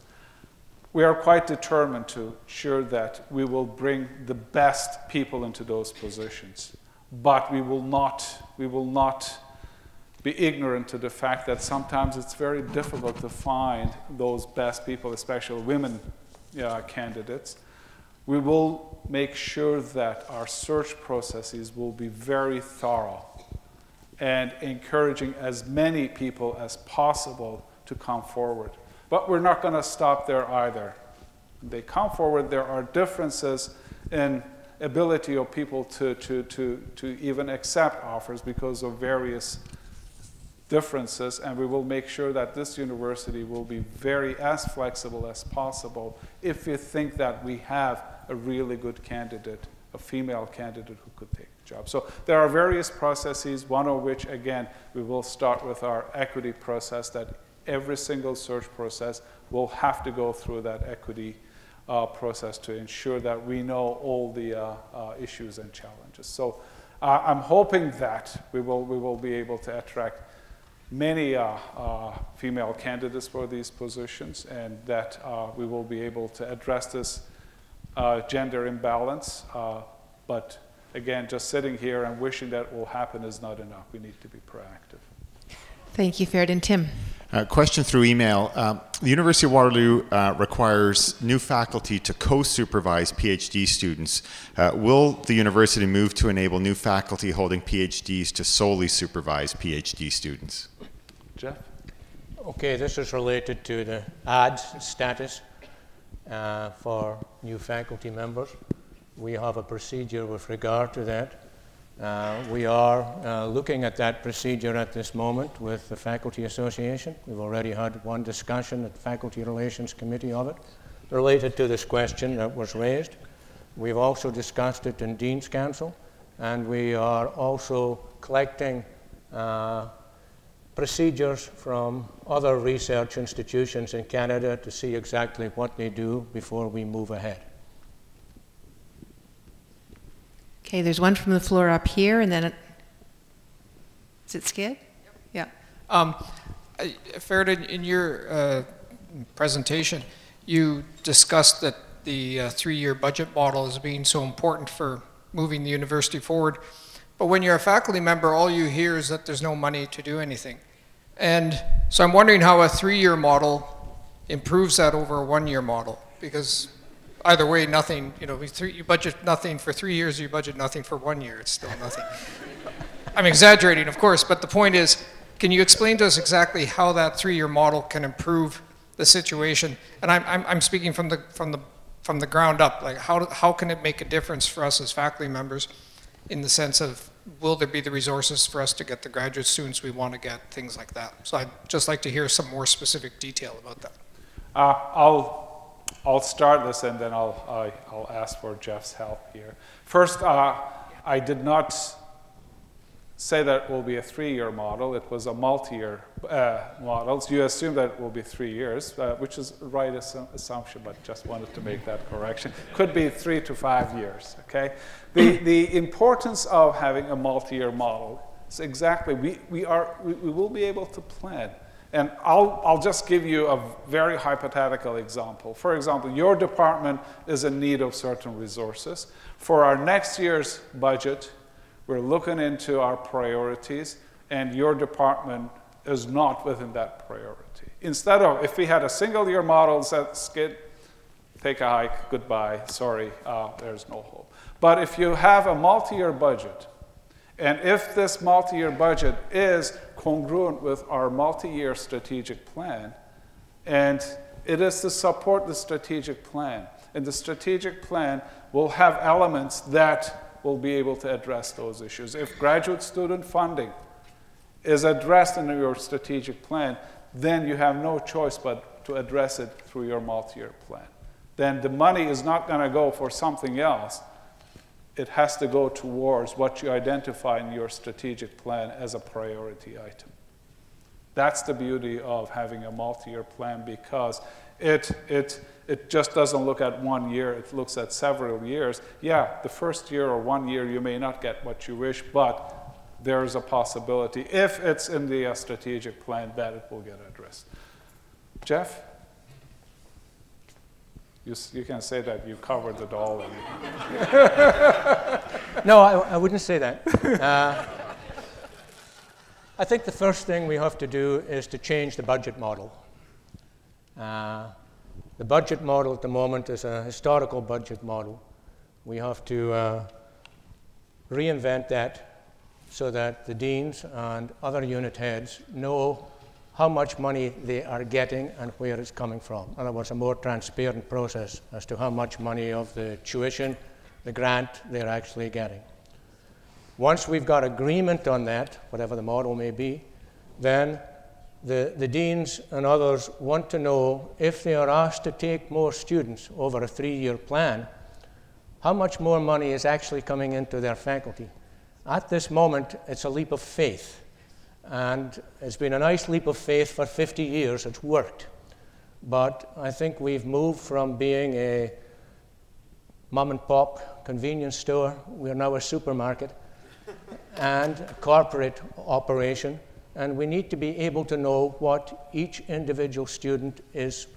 We are quite determined to ensure that we will bring the best people into those positions, but we will not be ignorant to the fact that sometimes it's very difficult to find those best people, especially women candidates. We will make sure that our search processes will be very thorough and encouraging as many people as possible to come forward. But we're not going to stop there either. When they come forward, there are differences in ability of people to even accept offers because of various differences, and we will make sure that this university will be as flexible as possible if we think that we have a really good candidate, a female candidate who could take the job. So there are various processes, one of which, again, we will start with our equity process, that every single search process will have to go through that equity process to ensure that we know all the issues and challenges. So I'm hoping that we will be able to attract many female candidates for these positions, and that we will be able to address this gender imbalance. But again, just sitting here and wishing that will happen is not enough. We need to be proactive. Thank you, Feridun. Tim. Question through email. The University of Waterloo requires new faculty to co-supervise PhD students. Will the university move to enable new faculty holding PhDs to solely supervise PhD students? Jeff? Okay, this is related to the ADS status for new faculty members. We have a procedure with regard to that. We are looking at that procedure at this moment with the Faculty Association. We've already had one discussion at the Faculty Relations Committee of it related to this question that was raised. We've also discussed it in Dean's Council, and we are also collecting procedures from other research institutions in Canada to see exactly what they do before we move ahead. Okay, there's one from the floor up here, and then is it Skid? Yep. Yeah. Feridun, in your presentation, you discussed that the 3-year budget model is being so important for moving the university forward. But when you're a faculty member, all you hear is that there's no money to do anything. And so I'm wondering how a 3-year model improves that over a 1-year model, because either way, nothing, you know, you budget nothing for 3 years, you budget nothing for 1 year, it's still nothing. I'm exaggerating, of course, but the point is, can you explain to us exactly how that 3-year model can improve the situation? And I'm speaking from the ground up. Like, how can it make a difference for us as faculty members, in the sense of, will there be the resources for us to get the graduate students we want to get, things like that? So I'd just like to hear some more specific detail about that. I'll start this, and then I'll ask for Jeff's help here. First, I did not say that it will be a 3-year model. It was a multi-year model. So you assume that it will be 3 years, which is the right assumption, but just wanted to make that correction. Could be 3 to 5 years, okay? The importance of having a multi-year model is exactly, we will be able to plan. And I'll just give you a very hypothetical example. For example, your department is in need of certain resources. For our next year's budget, we're looking into our priorities, and your department is not within that priority. Instead of, if we had a single-year model that Skid, take a hike, goodbye, sorry, there's no hope. But if you have a multi-year budget, and if this multi-year budget is congruent with our multi-year strategic plan, and it is to support the strategic plan, and the strategic plan will have elements that will be able to address those issues. If graduate student funding is addressed in your strategic plan, then you have no choice but to address it through your multi-year plan. Then the money is not going to go for something else. It has to go towards what you identify in your strategic plan as a priority item. That's the beauty of having a multi-year plan, because it just doesn't look at 1 year, it looks at several years. Yeah, the first year or 1 year you may not get what you wish, but there is a possibility, if it's in the strategic plan, that it will get addressed. Jeff? You can say that you covered it all. No, I wouldn't say that. I think the first thing we have to do is to change the budget model. The budget model at the moment is a historical budget model. We have to reinvent that so that the deans and other unit heads know how much money they are getting and where it's coming from. In other words, a more transparent process as to how much money of the tuition, the grant, they're actually getting. Once we've got agreement on that, whatever the model may be, then the deans and others want to know, if they are asked to take more students over a 3-year plan, how much more money is actually coming into their faculty. At this moment, it's a leap of faith. And it's been a nice leap of faith for 50 years. It's worked. But I think we've moved from being a mom-and-pop convenience store, we're now a supermarket, and a corporate operation. And we need to be able to know what each individual student is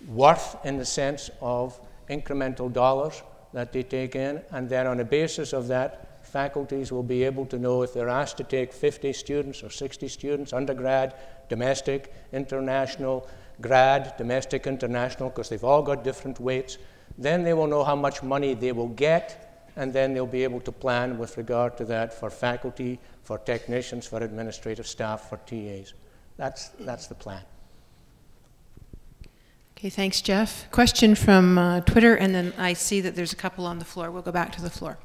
worth in the sense of incremental dollars that they take in. And then on the basis of that, faculties will be able to know if they're asked to take 50 students or 60 students, undergrad, domestic, international, grad, domestic, international, because they've all got different weights. Then they will know how much money they will get, and then they'll be able to plan with regard to that for faculty, for technicians, for administrative staff, for TAs. That's the plan. Okay, thanks, Jeff. Question from Twitter, and then I see that there's a couple on the floor. We'll go back to the floor.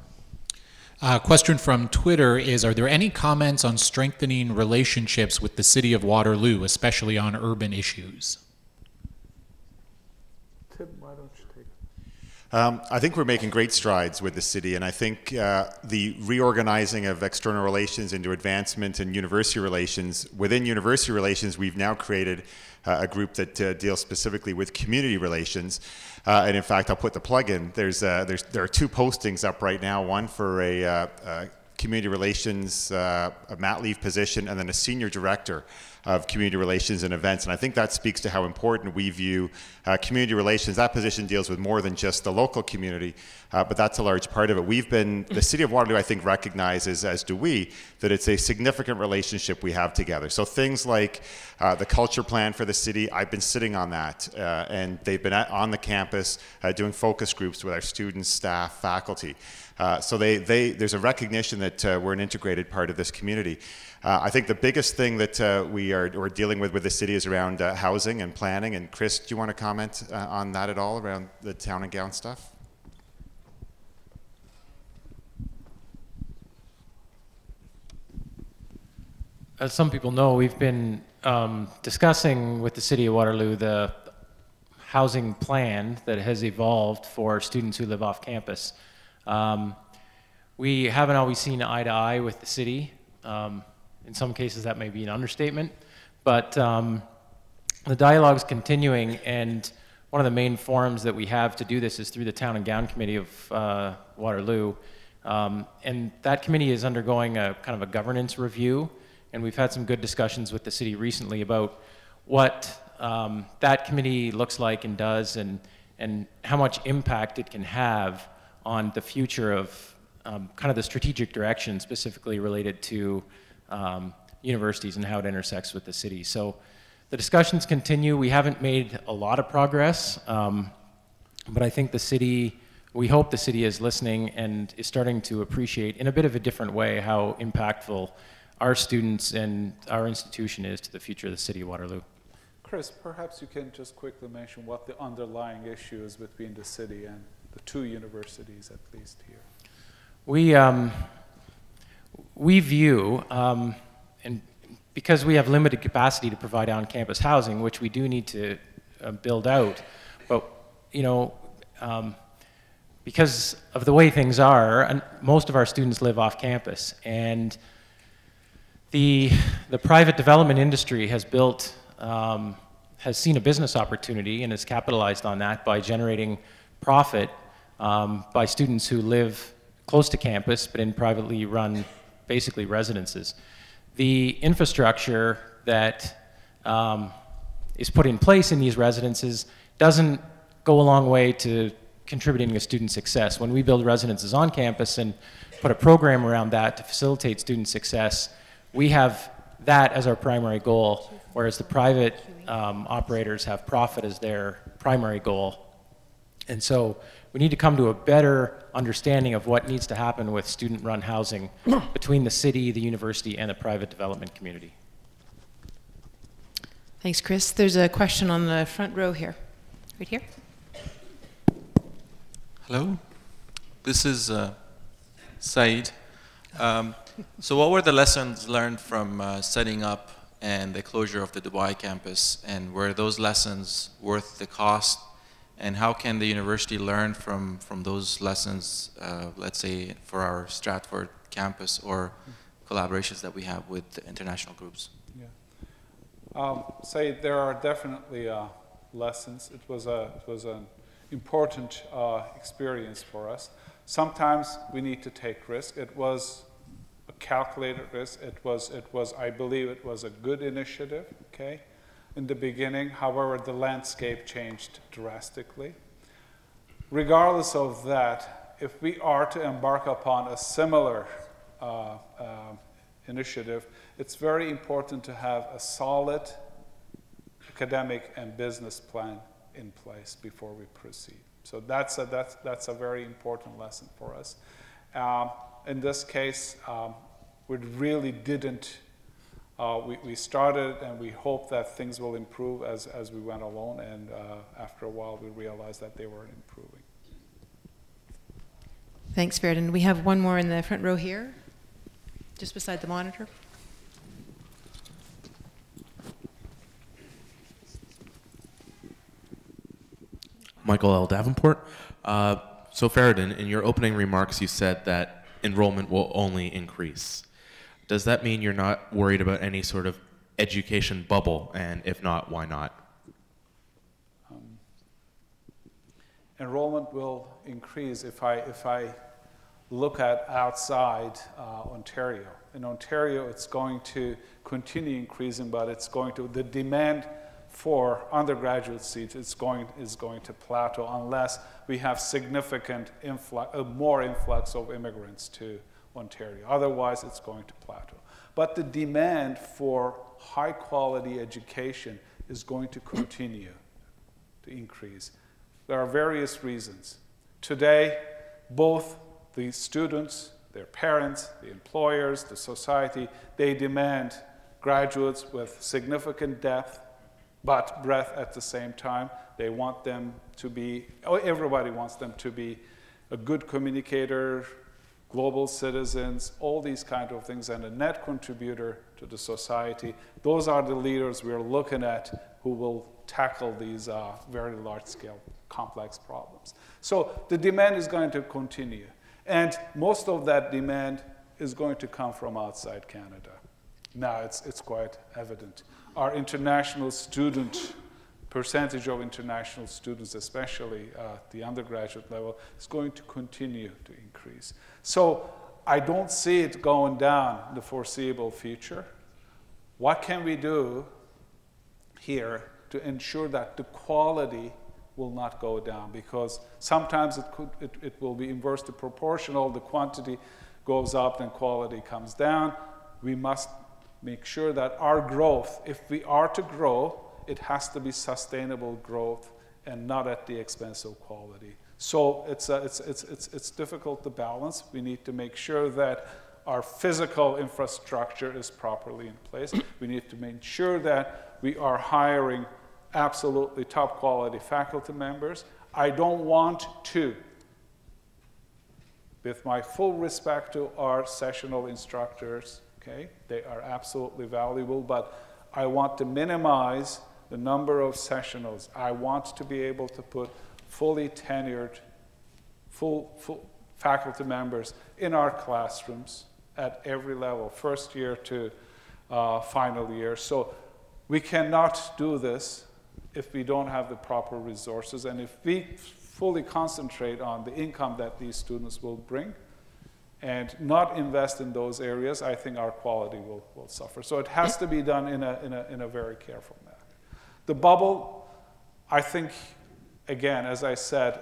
Question from Twitter is, are there any comments on strengthening relationships with the city of Waterloo, especially on urban issues? Tim, why don't you take I think we're making great strides with the city, and I think the reorganizing of external relations into advancement and university relations, within university relations, we've now created a group that deals specifically with community relations. And in fact, I'll put the plug in. There are 2 postings up right now, one for a community relations a mat leave position, and then a senior director of community relations and events. And I think that speaks to how important we view community relations. That position deals with more than just the local community, but that's a large part of it. The City of Waterloo, I think, recognizes, as do we, that it's a significant relationship we have together. So things like the culture plan for the city, I've been sitting on that, and they've been on the campus doing focus groups with our students, staff, faculty. So there's a recognition that we're an integrated part of this community. I think the biggest thing that we're dealing with the city is around housing and planning. And Chris, do you want to comment on that at all, around the town and gown stuff? As some people know, we've been discussing with the City of Waterloo the housing plan that has evolved for students who live off campus. We haven't always seen eye to eye with the city. In some cases that may be an understatement, but the dialogue's continuing, and one of the main forums that we have to do this is through the Town and Gown Committee of Waterloo. And that committee is undergoing a kind of a governance review, and we've had some good discussions with the city recently about what that committee looks like and does, and how much impact it can have on the future of kind of the strategic direction specifically related to universities and how it intersects with the city. So the discussions continue. We haven't made a lot of progress, but I think we hope the city is listening and is starting to appreciate in a bit of a different way how impactful our students and our institution is to the future of the city of Waterloo. Chris, perhaps you can just quickly mention what the underlying issue is between the city and the 2 universities, at least here. We view, and because we have limited capacity to provide on-campus housing, which we do need to build out, but because of the way things are, most of our students live off campus, and the private development industry has seen a business opportunity and has capitalized on that by generating profit by students who live close to campus, but in privately run, basically, residences. The infrastructure that is put in place in these residences doesn't go a long way to contributing to student success. When we build residences on campus and put a program around that to facilitate student success, we have that as our primary goal, whereas the private operators have profit as their primary goal. And so we need to come to a better understanding of what needs to happen with student-run housing between the city, the university, and the private development community. Thanks, Chris. There's a question on the front row here. Right here. Hello. This is Said. So what were the lessons learned from setting up and the closure of the Dubai campus, and were those lessons worth the cost? And how can the university learn from those lessons, let's say, for our Stratford campus or collaborations that we have with the international groups? Yeah. Say there are definitely lessons. It was an important experience for us. Sometimes we need to take risk. It was a calculated risk. I believe it was a good initiative, okay? In the beginning, however, the landscape changed drastically. Regardless of that, if we are to embark upon a similar initiative, it's very important to have a solid academic and business plan in place before we proceed. So that's a very important lesson for us. In this case, we really didn't. We started, and we hope that things will improve as we went along, and after a while we realized that they weren't improving. Thanks, Feridun. We have one more in the front row here, just beside the monitor. Michael L. Davenport. So Feridun, in your opening remarks, you said that enrollment will only increase. Does that mean you're not worried about any sort of education bubble? And if not, why not? Enrollment will increase if I look at outside Ontario. In Ontario, it's going to continue increasing, but it's going to, the demand for undergraduate seats is going to plateau unless we have significant more influx of immigrants to Ontario. Otherwise, it's going to plateau. But the demand for high quality education is going to continue to increase. There are various reasons. Today, both the students, their parents, the employers, the society, they demand graduates with significant depth, but breadth at the same time. They want them to be, everybody wants them to be a good communicator, global citizens, all these kind of things, and a net contributor to the society. Those are the leaders we're looking at who will tackle these very large-scale, complex problems. So the demand is going to continue. And most of that demand is going to come from outside Canada. Now, it's quite evident. Our international student, percentage of international students, especially at the undergraduate level, is going to continue to increase. So I don't see it going down in the foreseeable future. What can we do here to ensure that the quality will not go down? Because sometimes it will be inversely proportional. The quantity goes up, then quality comes down. We must make sure that our growth, if we are to grow, it has to be sustainable growth and not at the expense of quality. So it's difficult to balance. We need to make sure that our physical infrastructure is properly in place. We need to make sure that we are hiring absolutely top quality faculty members. I don't want to, with my full respect to our sessional instructors, okay, they are absolutely valuable, but I want to minimize the number of sessionals. I want to be able to put fully tenured, full faculty members in our classrooms at every level, first year to final year. So we cannot do this if we don't have the proper resources, and if we fully concentrate on the income that these students will bring and not invest in those areas, I think our quality will suffer. So it has to be done in a very careful manner. The bubble, I think, again, as I said,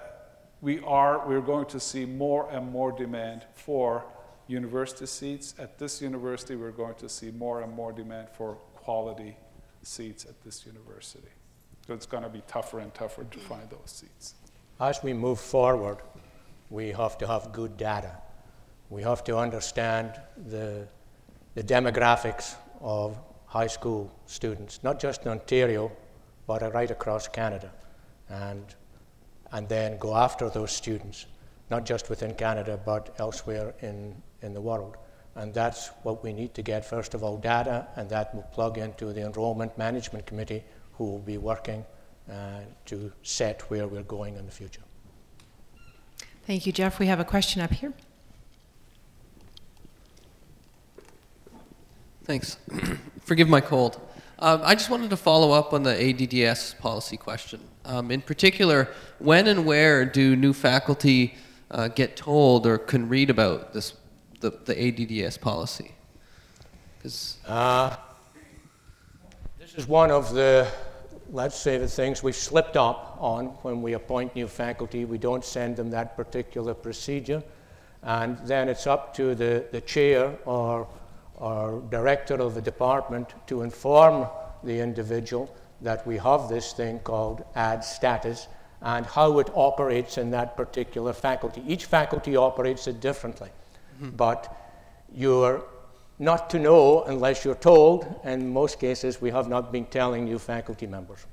we're going to see more and more demand for university seats. At this university, we're going to see more and more demand for quality seats at this university. So it's going to be tougher and tougher to find those seats. As we move forward, we have to have good data. We have to understand the demographics of high school students, not just in Ontario, but right across Canada, and then go after those students, not just within Canada, but elsewhere in the world. And that's what we need to get, first of all, data, and that will plug into the Enrollment Management Committee, who will be working to set where we're going in the future. Thank you, Jeff. We have a question up here. Thanks. Forgive my cold. I just wanted to follow up on the ADDS policy question. In particular, when and where do new faculty get told or can read about the ADDS policy? This is one of the, let's say, the things we've slipped up on when we appoint new faculty. We don't send them that particular procedure. And then it's up to the chair or director of the department to inform the individual that we have this thing called ad status and how it operates in that particular faculty. Each faculty operates it differently, but you're not to know unless you're told. In most cases, we have not been telling new faculty members.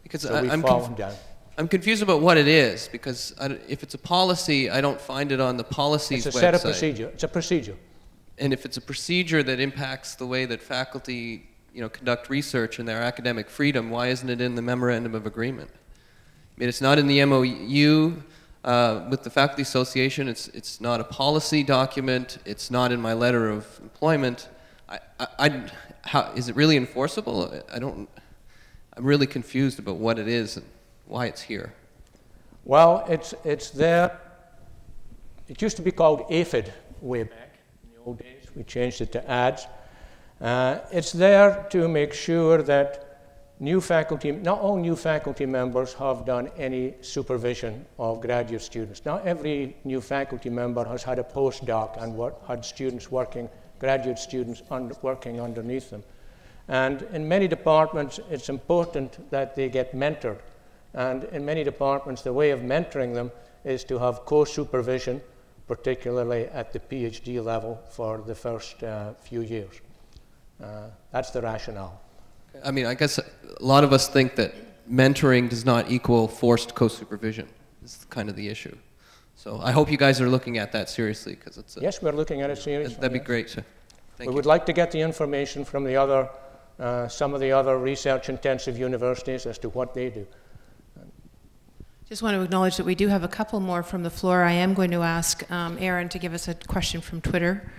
Because so we've fallen down. I'm confused about what it is, because if it's a policy, I don't find it on the policies website. It's a set of procedure. It's a procedure. And if it's a procedure that impacts the way that faculty, conduct research and their academic freedom, why isn't it in the memorandum of agreement? mean, it's not in the MOU with the Faculty Association. It's not a policy document. It's not in my letter of employment. How, is it really enforceable? I'm really confused about what it is and why it's here. Well, it's there. It used to be called APHID way back in the old days. We changed it to ADS. It's there to make sure that new faculty, not all new faculty members have done any supervision of graduate students. Not every new faculty member has had a postdoc and had students working, graduate students working underneath them. And in many departments, it's important that they get mentored. And in many departments, the way of mentoring them is to have co-supervision, particularly at the PhD level for the first few years. That's the rationale. I mean, I guess a lot of us think that mentoring does not equal forced co-supervision. Is kind of the issue. So I hope you guys are looking at that seriously, because it's yes, we're looking at it seriously. That'd be great. So, we would like to get the information from the other, some of the other research-intensive universities as to what they do. Just want to acknowledge that we do have a couple more from the floor. I am going to ask Aaron to give us a question from Twitter.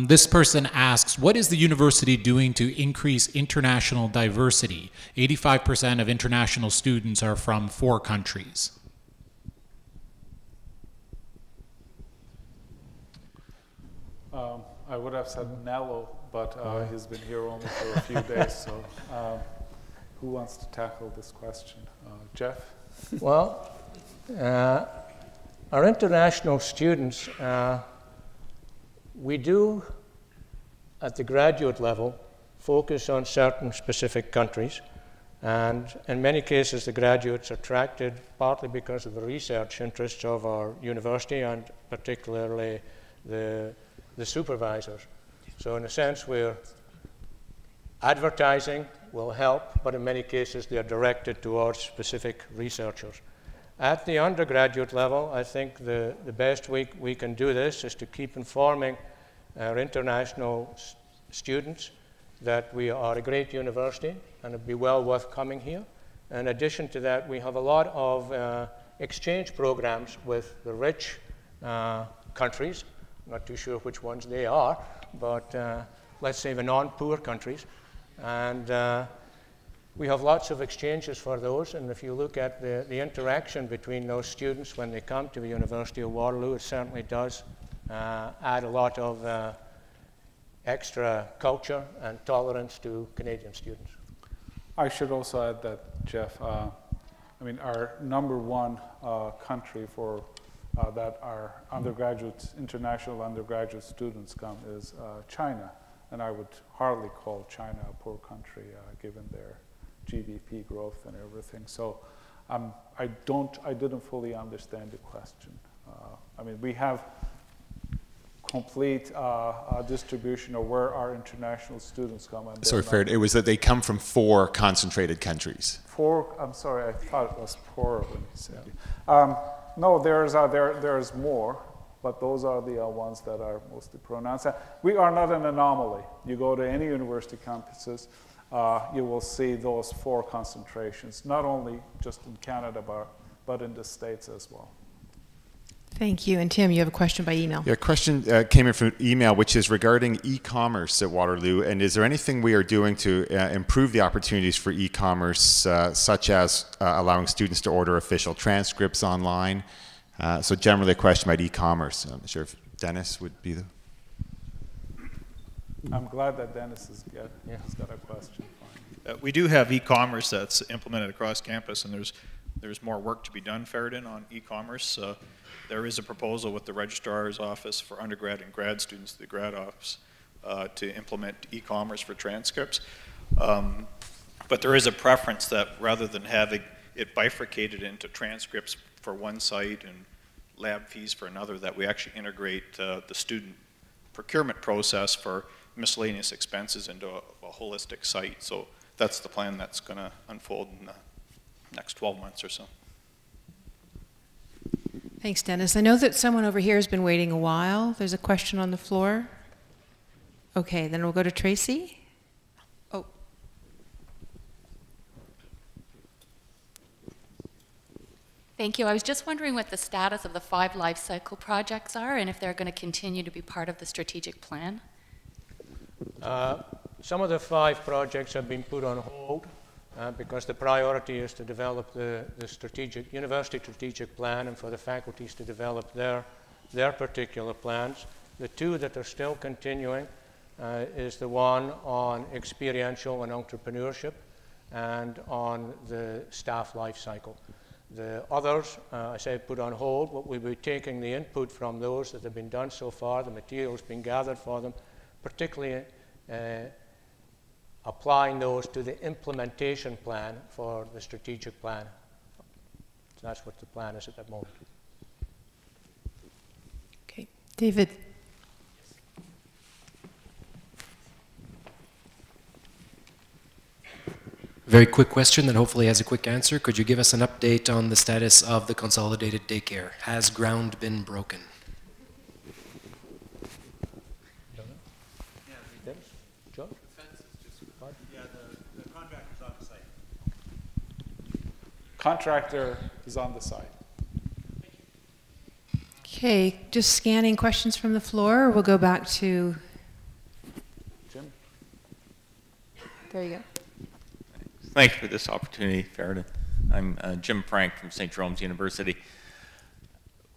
This person asks, what is the university doing to increase international diversity? 85% of international students are from 4 countries. I would have said Nello, but he's been here only for a few days, so who wants to tackle this question? Jeff? Well, our international students, we do, at the graduate level, focus on certain specific countries. And in many cases, the graduates are attracted partly because of the research interests of our university and particularly the supervisors. So in a sense, we're advertising will help, but in many cases, they are directed towards specific researchers. At the undergraduate level, I think the best way we can do this is to keep informing our international students that we are a great university and it'd be well worth coming here. In addition to that, we have a lot of exchange programs with the rich countries. I'm not too sure which ones they are, but let's say the non-poor countries. And we have lots of exchanges for those, and if you look at the interaction between those students when they come to the University of Waterloo, it certainly does add a lot of extra culture and tolerance to Canadian students. I should also add that, Jeff, I mean, our #1 country for that our undergraduates, international undergraduate students come is China. And I would hardly call China a poor country given their GDP growth and everything. So I didn't fully understand the question. I mean, we have complete distribution of where our international students come. And sorry, Ferid, it was that they come from 4 concentrated countries. 4, I'm sorry, I thought it was 4 when you said it. No, there's more, but those are the ones that are mostly pronounced. We are not an anomaly. You go to any university campuses, you will see those 4 concentrations, not only just in Canada, but in the States as well. Thank you. And Tim, you have a question by email. Yeah, a question came in from email, which is regarding e-commerce at Waterloo. And is there anything we are doing to improve the opportunities for e-commerce, such as allowing students to order official transcripts online? So generally a question about e-commerce. I'm not sure if Dennis would be the... I'm glad that Dennis has got a question. We do have e-commerce that's implemented across campus, and there's more work to be done, Feridun, on e-commerce. There is a proposal with the Registrar's Office for undergrad and grad students, the grad office, to implement e-commerce for transcripts. But there is a preference that rather than having it bifurcated into transcripts for one site and lab fees for another, that we actually integrate the student procurement process for miscellaneous expenses into a holistic site. So that's the plan that's going to unfold in the next 12 months or so. Thanks, Dennis. I know that someone over here has been waiting a while. There's a question on the floor. Okay, then we'll go to Tracy. Oh. Thank you. I was just wondering what the status of the 5 life cycle projects are and if they're going to continue to be part of the strategic plan. Some of the 5 projects have been put on hold because the priority is to develop the university strategic plan and for the faculties to develop their particular plans. The 2 that are still continuing is the one on experiential and entrepreneurship and on the staff life cycle. The others, I say put on hold, but we'll be taking the input from those that have been done so far, the materials being gathered for them, particularly applying those to the implementation plan for the strategic plan. So that's what the plan is at that moment. Okay, David. Very quick question that hopefully has a quick answer. Could you give us an update on the status of the consolidated daycare? Has ground been broken? Contractor is on the site. Okay, just scanning questions from the floor. We'll go back to Jim. There you go. Thanks for this opportunity, Feridun. I'm Jim Frank from St. Jerome's University.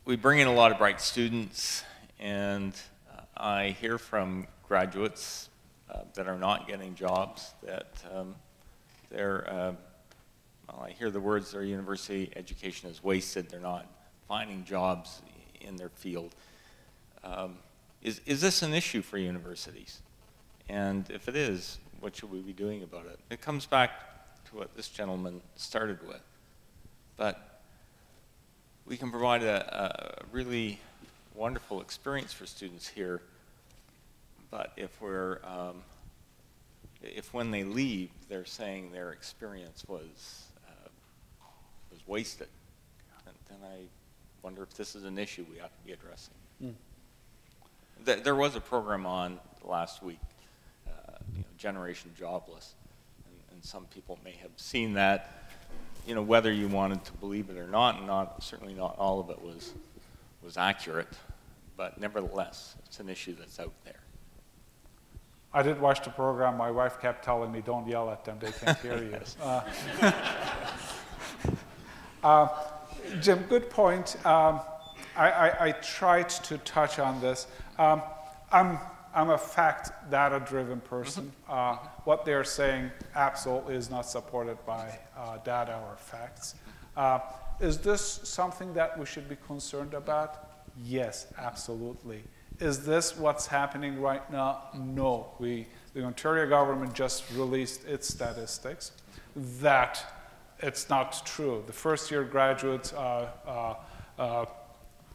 We bring in a lot of bright students, and I hear from graduates that are not getting jobs that well, I hear the words, their university education is wasted, they're not finding jobs in their field. Is this an issue for universities? And if it is, what should we be doing about it? It comes back to what this gentleman started with. But we can provide a really wonderful experience for students here. But if when they leave, they're saying their experience was wasted, then I wonder if this is an issue we ought to be addressing. There was a program on last week, Generation Jobless, and some people may have seen that, whether you wanted to believe it or not, and certainly not all of it was accurate, but nevertheless, it's an issue that's out there. I did watch the program. My wife kept telling me, don't yell at them, they can't hear you. Jim, good point. I tried to touch on this. I'm a fact data-driven person. What they're saying absolutely is not supported by data or facts. Is this something that we should be concerned about? Yes, absolutely. Is this what's happening right now? No. The Ontario government just released its statistics that it's not true. The first-year graduates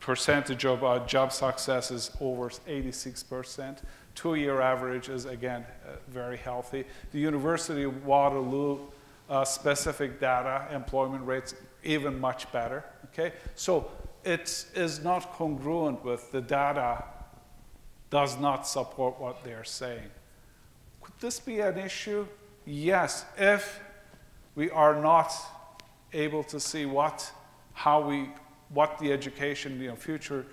percentage of job success is over 86%. 2-year average is, again, very healthy. The University of Waterloo specific data, employment rates, even much better. Okay? So it is not congruent with the data, does not support what they're saying. Could this be an issue? Yes, if we are not able to see what the education, future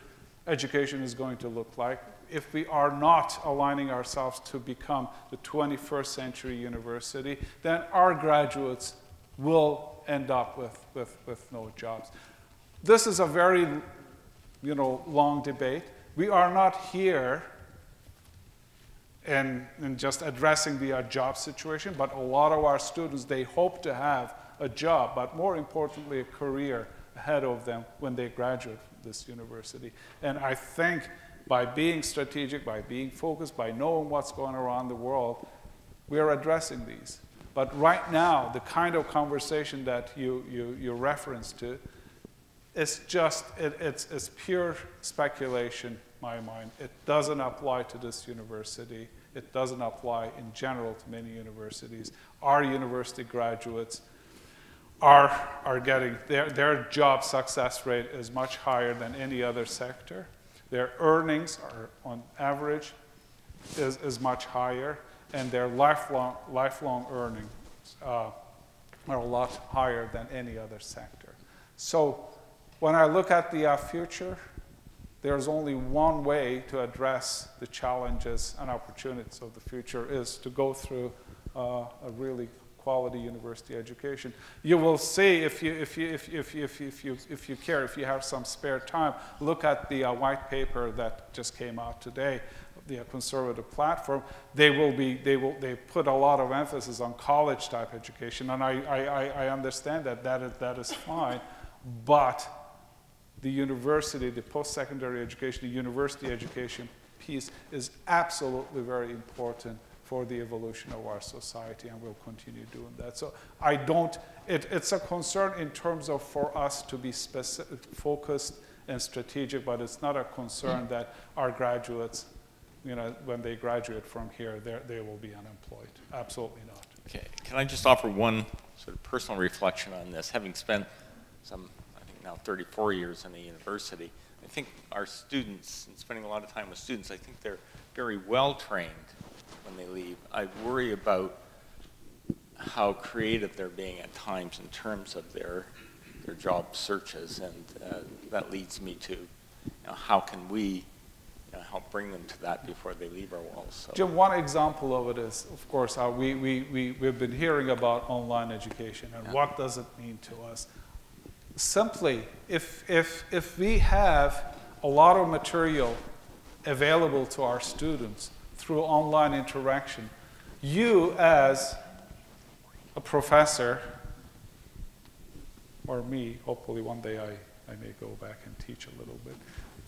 education is going to look like. If we are not aligning ourselves to become the 21st century university, then our graduates will end up with no jobs. This is a very, long debate. We are not here in just addressing the job situation, but a lot of our students, they hope to have a job, but more importantly, a career ahead of them when they graduate from this university. And I think by being strategic, by being focused, by knowing what's going on around the world, we are addressing these. But right now, the kind of conversation that you referenced to, it's pure speculation in my mind. It doesn't apply to this university. It doesn't apply in general to many universities. Our university graduates are getting, their job success rate is much higher than any other sector. Their earnings are, on average, is much higher, and their lifelong earnings are a lot higher than any other sector. So when I look at the future, there's only one way to address the challenges and opportunities of the future is to go through a really quality university education. You will see, if you care, if you have some spare time, look at the white paper that just came out today, the conservative platform. They put a lot of emphasis on college type education, and I understand that is fine, but the university, the post-secondary education, the university education piece is absolutely very important for the evolution of our society, and we'll continue doing that. So I don't, it's a concern in terms of for us to be specific, focused and strategic, but it's not a concern that our graduates, you know, when they graduate from here, they will be unemployed. Absolutely not. Okay, can I just offer one sort of personal reflection on this? Having spent some, I think now 34 years in the university, I think our students, and spending a lot of time with students, I think they're very well trained when they leave. I worry about how creative they're being at times in terms of their job searches, and that leads me to, you know, how can we help bring them to that before they leave our walls. So. Jim, one example of it is, of course, we've been hearing about online education and what does it mean to us. Simply, if we have a lot of material available to our students through online interaction, you as a professor, or me, hopefully one day I may go back and teach a little bit,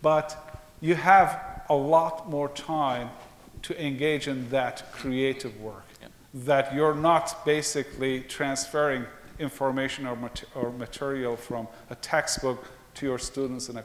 but you have a lot more time to engage in that creative work, that you're not basically transferring information or material from a textbook to your students in a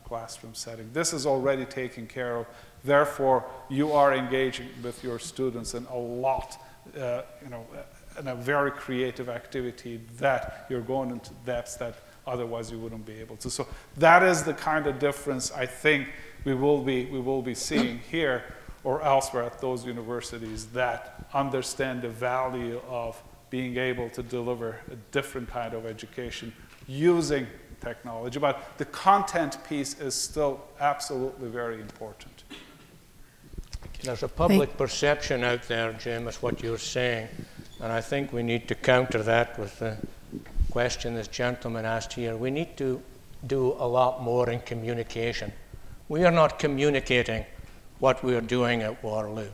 classroom setting. This is already taken care of. Therefore, you are engaging with your students in a lot, in a very creative activity that you're going into depths that otherwise you wouldn't be able to. So that is the kind of difference I think we will be seeing here or elsewhere at those universities that understand the value of being able to deliver a different kind of education using technology. But the content piece is still absolutely very important. There's a public perception out there, Jim, is what you're saying, and I think we need to counter that with the question this gentleman asked here. We need to do a lot more in communication. We are not communicating what we are doing at Waterloo.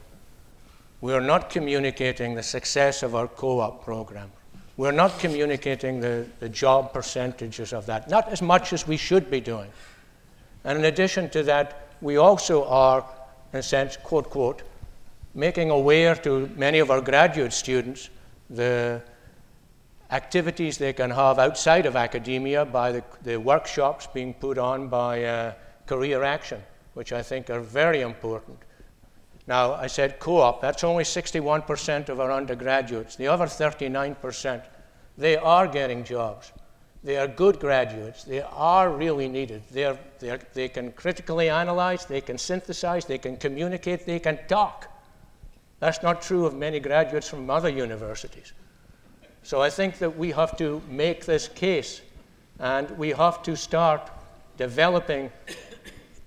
We are not communicating the success of our co-op program. We're not communicating the job percentages of that, not as much as we should be doing. And in addition to that, we also are, in a sense, quote, quote, making aware to many of our graduate students the activities they can have outside of academia by the workshops being put on by Career Action, which I think are very important. Now, I said co-op, that's only 61% of our undergraduates. The other 39%, they are getting jobs. They are good graduates. They are really needed. They can critically analyze, they can synthesize, they can communicate, they can talk. That's not true of many graduates from other universities. So I think that we have to make this case, and we have to start developing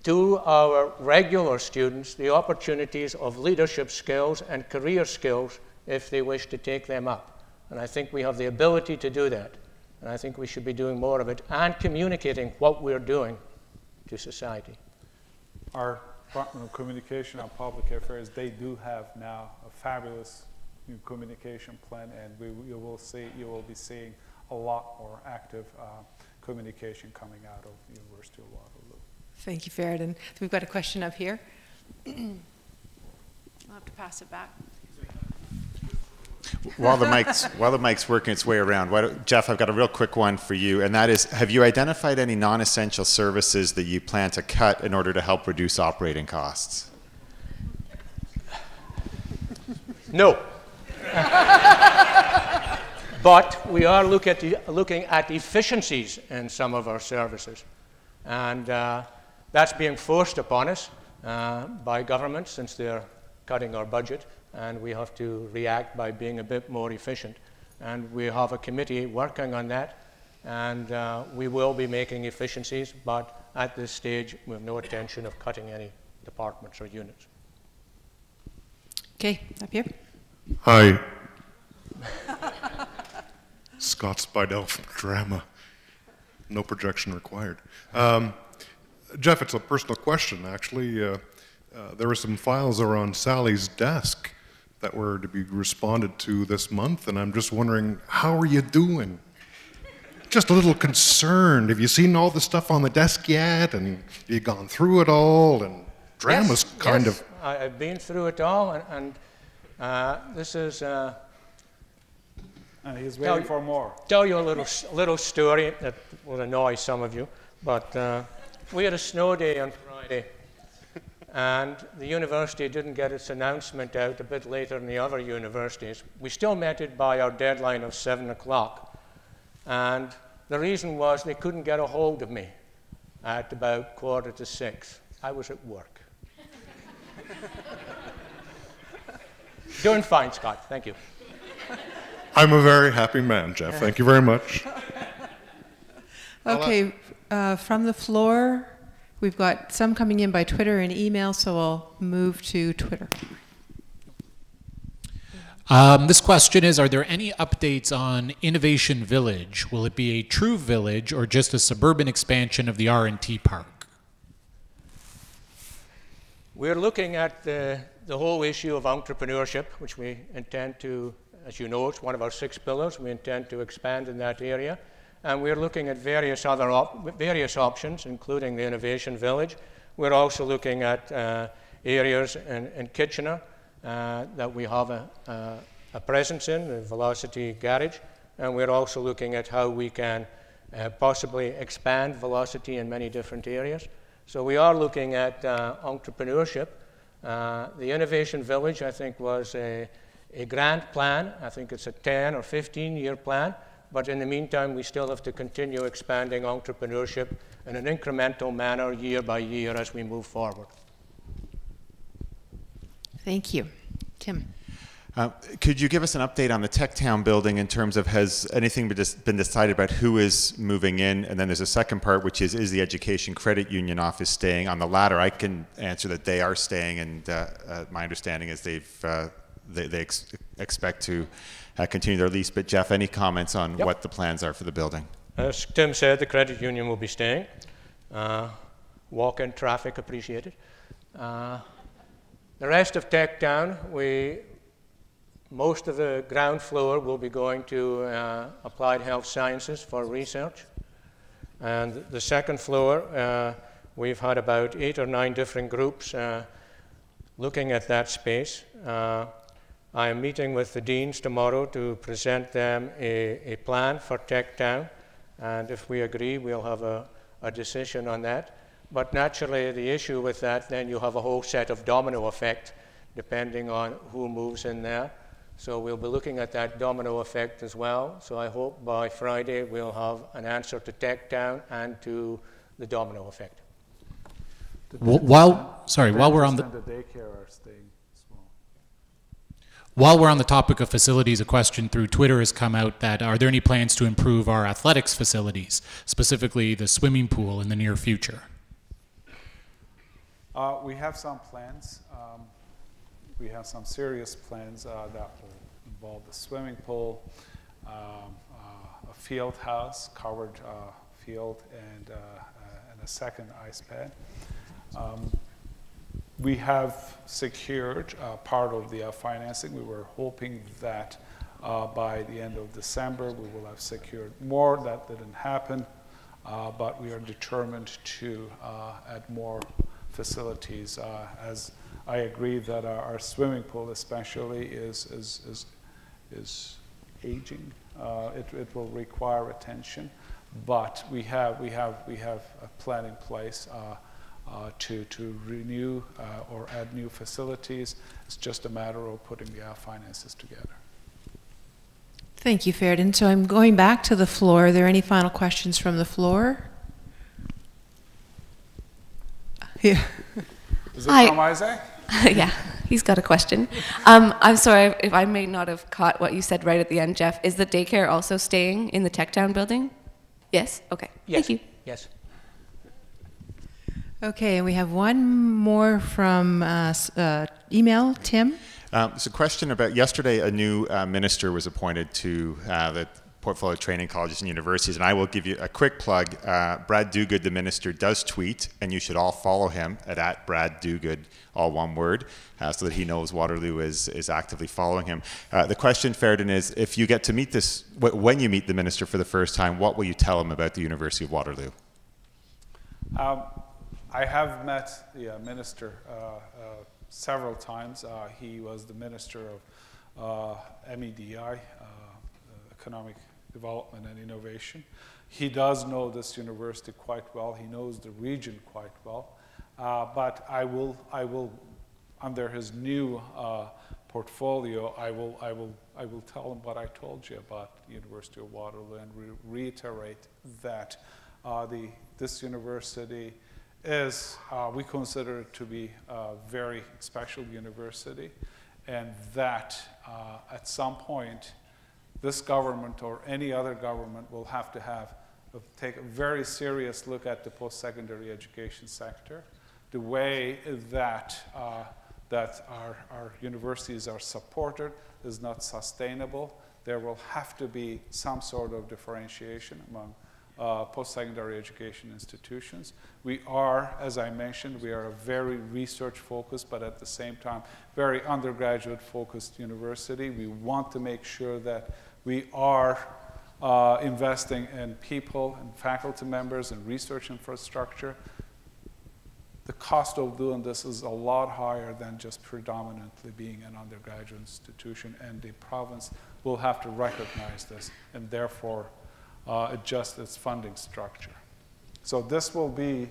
to our regular students the opportunities of leadership skills and career skills if they wish to take them up. And I think we have the ability to do that. And I think we should be doing more of it and communicating what we're doing to society. Our Department of Communication and Public Affairs, they do have now a fabulous new communication plan, and you will be seeing a lot more active communication coming out of the University of Waterloo. Thank you, Feridun. We've got a question up here. I'll have to pass it back. While the mic's working its way around, Jeff, I've got a real quick one for you, and that is, have you identified any non-essential services that you plan to cut in order to help reduce operating costs? No. But we are looking at efficiencies in some of our services. And that's being forced upon us by government since they're cutting our budget. And we have to react by being a bit more efficient. And we have a committee working on that. and we will be making efficiencies, but at this stage, we have no intention of cutting any departments or units. Okay, up here. Hi. Scott Spidell from Drama. No projection required. Jeff, it's a personal question, actually. There were some files that were on Sally's desk that were to be responded to this month, and I'm just wondering, how are you doing? Just a little concerned. Have you seen all the stuff on the desk yet? And you gone through it all? And Drama's kind of... I've been through it all, and this is... and he's waiting for more. Tell you a little story that will annoy some of you, but we had a snow day on Friday, and the university didn't get its announcement out a bit later than the other universities. We still met it by our deadline of 7 o'clock, and the reason was they couldn't get a hold of me at about 5:45. I was at work. Doing fine, Scott. Thank you. I'm a very happy man, Jeff. Thank you very much. Okay, from the floor, we've got some coming in by Twitter and email, so I'll move to Twitter. This question is, are there any updates on Innovation Village? Will it be a true village or just a suburban expansion of the R&T park? We're looking at the whole issue of entrepreneurship, which we intend to, as you know, it's one of our 6 pillars. We intend to expand in that area. And we're looking at various other various options, including the Innovation Village. We're also looking at areas in Kitchener that we have a presence in, the Velocity Garage. And we're also looking at how we can possibly expand Velocity in many different areas. So we are looking at entrepreneurship. The Innovation Village, I think, was a grand plan. I think it's a 10 or 15-year plan. But in the meantime, we still have to continue expanding entrepreneurship in an incremental manner year by year as we move forward. Thank you. Tim. Could you give us an update on the Tech Town building in terms of, has anything been decided about who is moving in? And then there's a second part, which is the Education Credit Union office staying? On the latter, I can answer that they are staying, and my understanding is they expect to continue their lease. But Jeff, any comments on what the plans are for the building? As Tim said, the credit union will be staying. Walk-in traffic appreciated. The rest of Tech Town, most of the ground floor will be going to applied health sciences for research. And the second floor, we've had about 8 or 9 different groups looking at that space. I am meeting with the deans tomorrow to present them a plan for Tech Town, and if we agree, we'll have a decision on that. But naturally, the issue with that, then you have a whole set of domino effect depending on who moves in there. So we'll be looking at that domino effect as well. So I hope by Friday we'll have an answer to Tech Town and to the domino effect. While we're on the daycare are staying small. While we're on the topic of facilities, a question through Twitter has come out that are there any plans to improve our athletics facilities, specifically the swimming pool, in the near future? We have some plans. We have some serious plans that will involve the swimming pool, a field house, covered field, and a second ice pad. We have secured part of the financing. We were hoping that by the end of December we will have secured more. That didn't happen, but we are determined to add more facilities. As I agree that our swimming pool especially is aging. It will require attention, but we have a plan in place to renew or add new facilities. It's just a matter of putting the finances together. Thank you, Feridun. So I'm going back to the floor. Are there any final questions from the floor? Yeah. Is it from Isaac? Yeah, he's got a question. I'm sorry if I may not have caught what you said right at the end, Jeff. Is the daycare also staying in the Tech Town building? Yes? Okay. Yes. Thank you. Yes. Okay, and we have one more from email. Tim? It's a question about, yesterday a new minister was appointed to the portfolio training colleges and universities, and I will give you a quick plug. Brad Dogood, the minister, does tweet, and you should all follow him at Brad Dogood, all one word, so that he knows Waterloo is actively following him. The question, Feridun, is if you get to meet this, when you meet the minister for the first time, what will you tell him about the University of Waterloo? I have met the minister several times. He was the minister of MEDI, Economic Development and Innovation. He does know this university quite well. He knows the region quite well. But I will, under his new portfolio, I will tell him what I told you about the University of Waterloo and reiterate that this university is, we consider it to be a very special university, and that at some point this government or any other government will have to take a very serious look at the post-secondary education sector. The way that our universities are supported is not sustainable. There will have to be some sort of differentiation among post-secondary education institutions. We are, as I mentioned, we are a very research-focused, but at the same time, very undergraduate-focused university. We want to make sure that we are investing in people and faculty members and research infrastructure. The cost of doing this is a lot higher than just predominantly being an undergraduate institution, and the province will have to recognize this and therefore adjust its funding structure. So this will be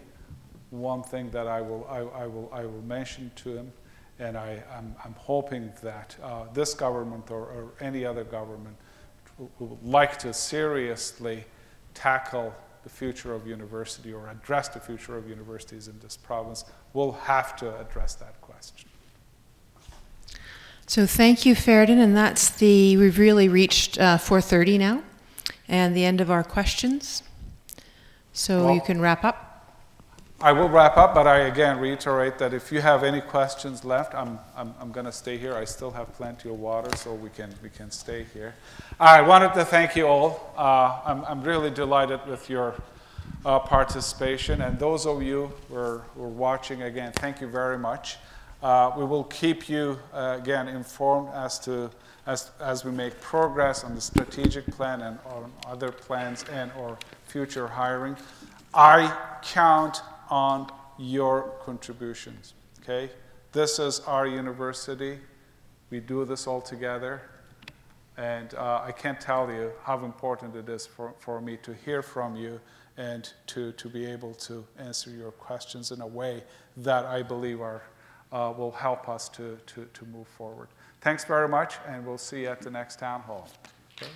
one thing that I will mention to him, and I'm hoping that this government or any other government who would like to seriously tackle the future of university or address the future of universities in this province will have to address that question. So thank you, Feridun, and we've really reached 4:30 now, and the end of our questions. So you can wrap up. I will wrap up, but I again reiterate that if you have any questions left, I'm going to stay here. I still have plenty of water, so we can stay here. I wanted to thank you all. I'm really delighted with your participation, and those of you who are watching, again, thank you very much. We will keep you again informed as we make progress on the strategic plan and on other plans and or future hiring. I count on your contributions, okay? This is our university. We do this all together. And I can't tell you how important it is for me to hear from you and to be able to answer your questions in a way that I believe will help us to move forward. Thanks very much, and we'll see you at the next town hall. Okay?